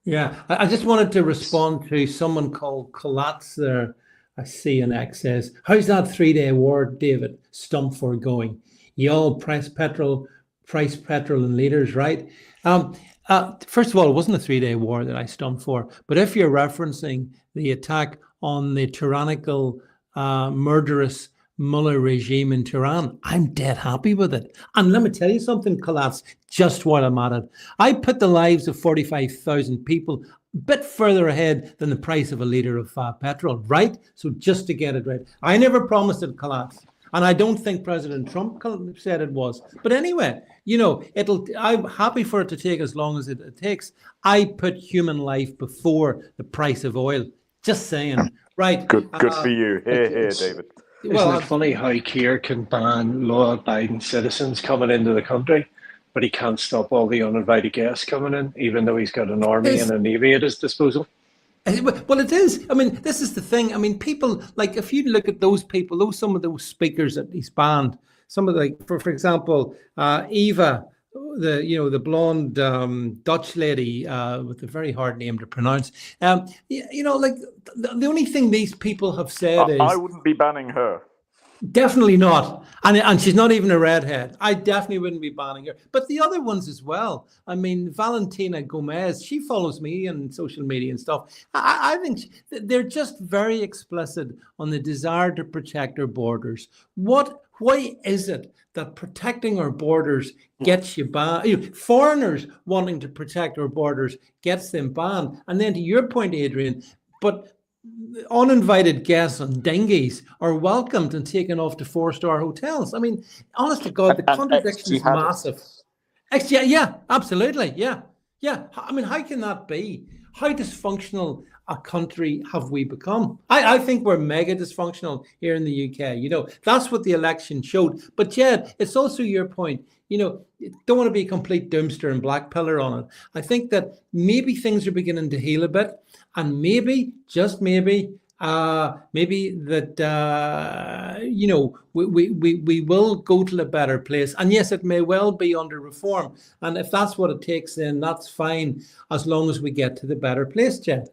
Yeah, I just wanted to respond to someone called Colats there. I see an X says, how's that 3-day war, David? Stump for going. You all price petrol and leaders, right? First of all, it wasn't a 3-day war that I stumped for. But if you're referencing the attack on the tyrannical, murderous Mullah regime in Tehran, I'm dead happy with it. And let me tell you something, Colats, just while I'm at it. I put the lives of 45,000 people a bit further ahead than the price of a litre of petrol, right? So just to get it right. I never promised it, Colats. And I don't think President Trump said it was. But anyway, I'm happy for it to take as long as it takes. I put human life before the price of oil. Just saying. Right. Good for you. Here, David. Isn't it funny how Keir can ban law-abiding citizens coming into the country, but he can't stop all the uninvited guests coming in, even though he's got an army and a navy at his disposal? Well, it is. I mean, this is the thing. I mean, people, like, if you look at those people, some of those speakers that he's banned, some of the, for example, Eva, the blonde Dutch lady with a very hard name to pronounce. Like the only thing these people have said is, I wouldn't be banning her. Definitely not. And she's not even a redhead. I definitely wouldn't be banning her. But the other ones as well. I mean, Valentina Gomez, she follows me on social media and stuff. I think they're just very explicit on the desire to protect our borders. Why is it that protecting our borders gets you banned? Foreigners wanting to protect our borders gets them banned. And then to your point, Adrian, but uninvited guests on dinghies are welcomed and taken off to 4-star hotels. I mean, honest to God, the contradiction is massive. Yeah, absolutely. Yeah. I mean, how can that be? How dysfunctional a country have we become? I think we're mega dysfunctional here in the UK. That's what the election showed. But Jed, it's also your point. Don't want to be a complete doomster and black pillar on it. I think that maybe things are beginning to heal a bit. And maybe, just maybe, that we will go to a better place. And yes, it may well be under reform. And if that's what it takes, then that's fine, as long as we get to the better place, Jed.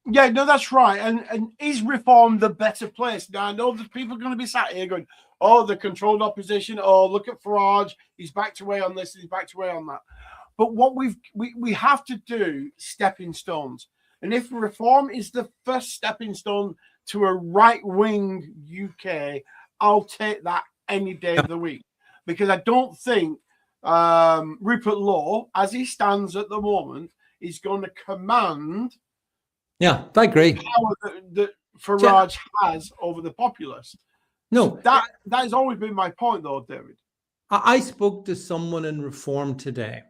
Yeah, no, that's right. And is reform the better place? Now, I know that people are going to be sat here going, oh, the controlled opposition. Oh, look at Farage. He's backed away on this. He's backed away on that. But what we have to do, stepping stones. And if reform is the first stepping stone to a right-wing UK, I'll take that any day of the week. Because I don't think Rupert Law, as he stands at the moment, is going to command I agree. The power that Farage has over the populace. No. That has always been my point, though, David. I spoke to someone in reform today.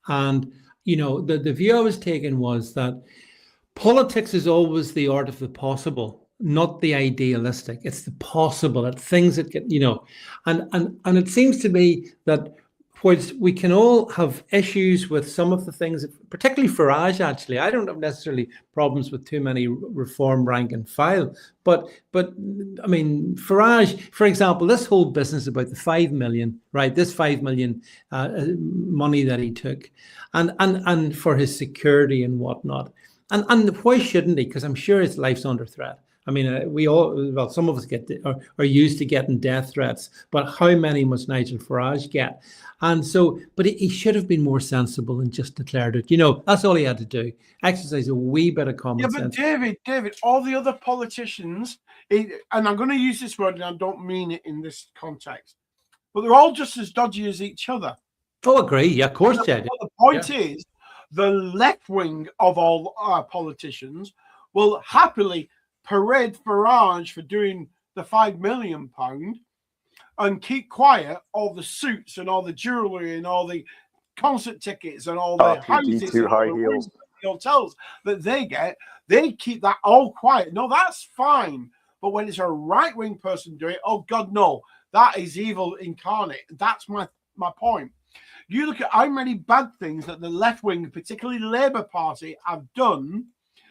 And, the view I was taking was that politics is always the art of the possible, not the idealistic. It's the possible, it's things that get, and it seems to me that whilst we can all have issues with some of the things, particularly Farage, actually, I don't have necessarily problems with too many reform rank and file, but I mean, Farage, for example, this whole business about the 5 million, right? This 5 million money that he took, and for his security and whatnot. And why shouldn't he? Because I'm sure his life's under threat. I mean, some of us are used to getting death threats, but how many must Nigel Farage get? And so, but he should have been more sensible and just declared it. That's all he had to do. Exercise a wee bit of common sense. Yeah, but David, all the other politicians, and I'm going to use this word and I don't mean it in this context, but they're all just as dodgy as each other. Oh, agree. Yeah, of course, Jed. The point is, the left wing of all our politicians will happily parade Farage for doing the £5 million, and keep quiet all the suits and all the jewelry and all the concert tickets and all the houses and high all the heels, hotels that they get, they keep that all quiet. No, that's fine. But when it's a right-wing person doing it, oh God, no, that is evil incarnate. That's my point. You look at how many bad things that the left wing, particularly Labour Party, have done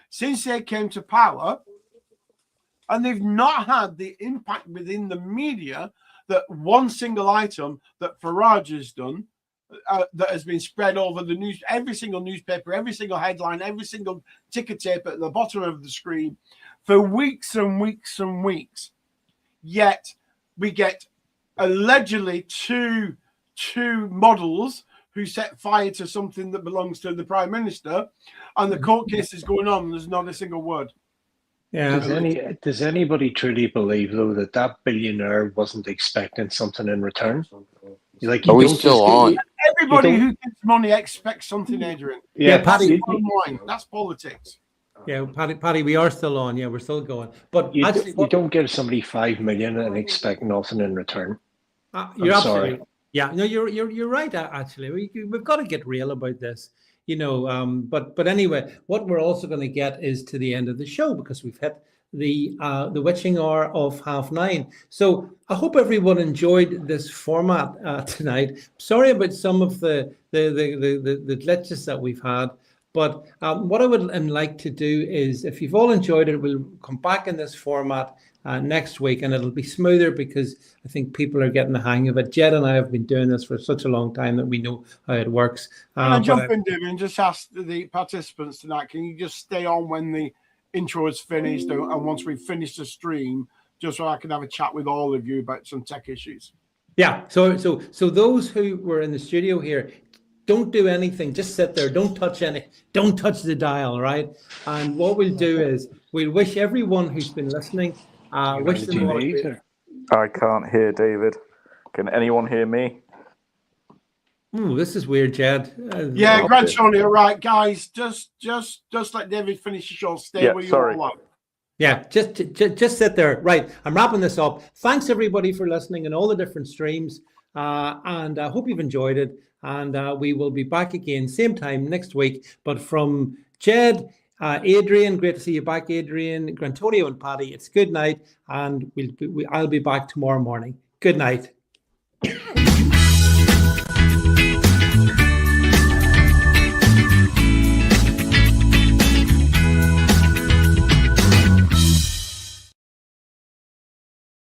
since they came to power, and they've not had the impact within the media that one single item that Farage has done, that has been spread over the news, every single newspaper, every single headline, every single ticker tape at the bottom of the screen for weeks and weeks and weeks. Yet we get allegedly two models who set fire to something that belongs to the Prime Minister, and the court case is going on. There's not a single word. Yeah. Does anybody truly believe, though, that billionaire wasn't expecting something in return? Like, are we still on? Everybody who gets money expects something, Adrian. Yeah, Paddy. That's politics. Yeah, Paddy, we are still on. Yeah, we're still going. But you don't give somebody $5 million and expect nothing in return. You're absolutely sorry. Yeah, no, you're right. Actually, we've got to get real about this. But anyway, what we're also going to get is to the end of the show, because we've hit the witching hour of 9:30. So I hope everyone enjoyed this format tonight. Sorry about some of the glitches that we've had, but what I would like to do is, if you've all enjoyed it, we'll come back in this format next week, and it'll be smoother because I think people are getting the hang of it. Jed and I have been doing this for such a long time that we know how it works. Can I jump in, David, and just ask the participants tonight, can you just stay on when the intro is finished, and once we've finished the stream, just so I can have a chat with all of you about some tech issues? Yeah, so those who were in the studio here, don't do anything, just sit there, don't touch the dial, right? And what we'll do is we'll wish everyone who's been listening, wish them all. I can't hear David. Can anyone hear me? Ooh, this is weird, Jed. Yeah, Grant Shawnee, all right, guys. Just let David finish the show. Stay where you are. Yeah, just sit there. Right, I'm wrapping this up. Thanks everybody for listening in all the different streams, and I hope you've enjoyed it. And we will be back again same time next week. But from Jed, Adrian, great to see you back, Adrian, Grantonio, and Paddy. It's good night, and I'll be back tomorrow morning. Good night.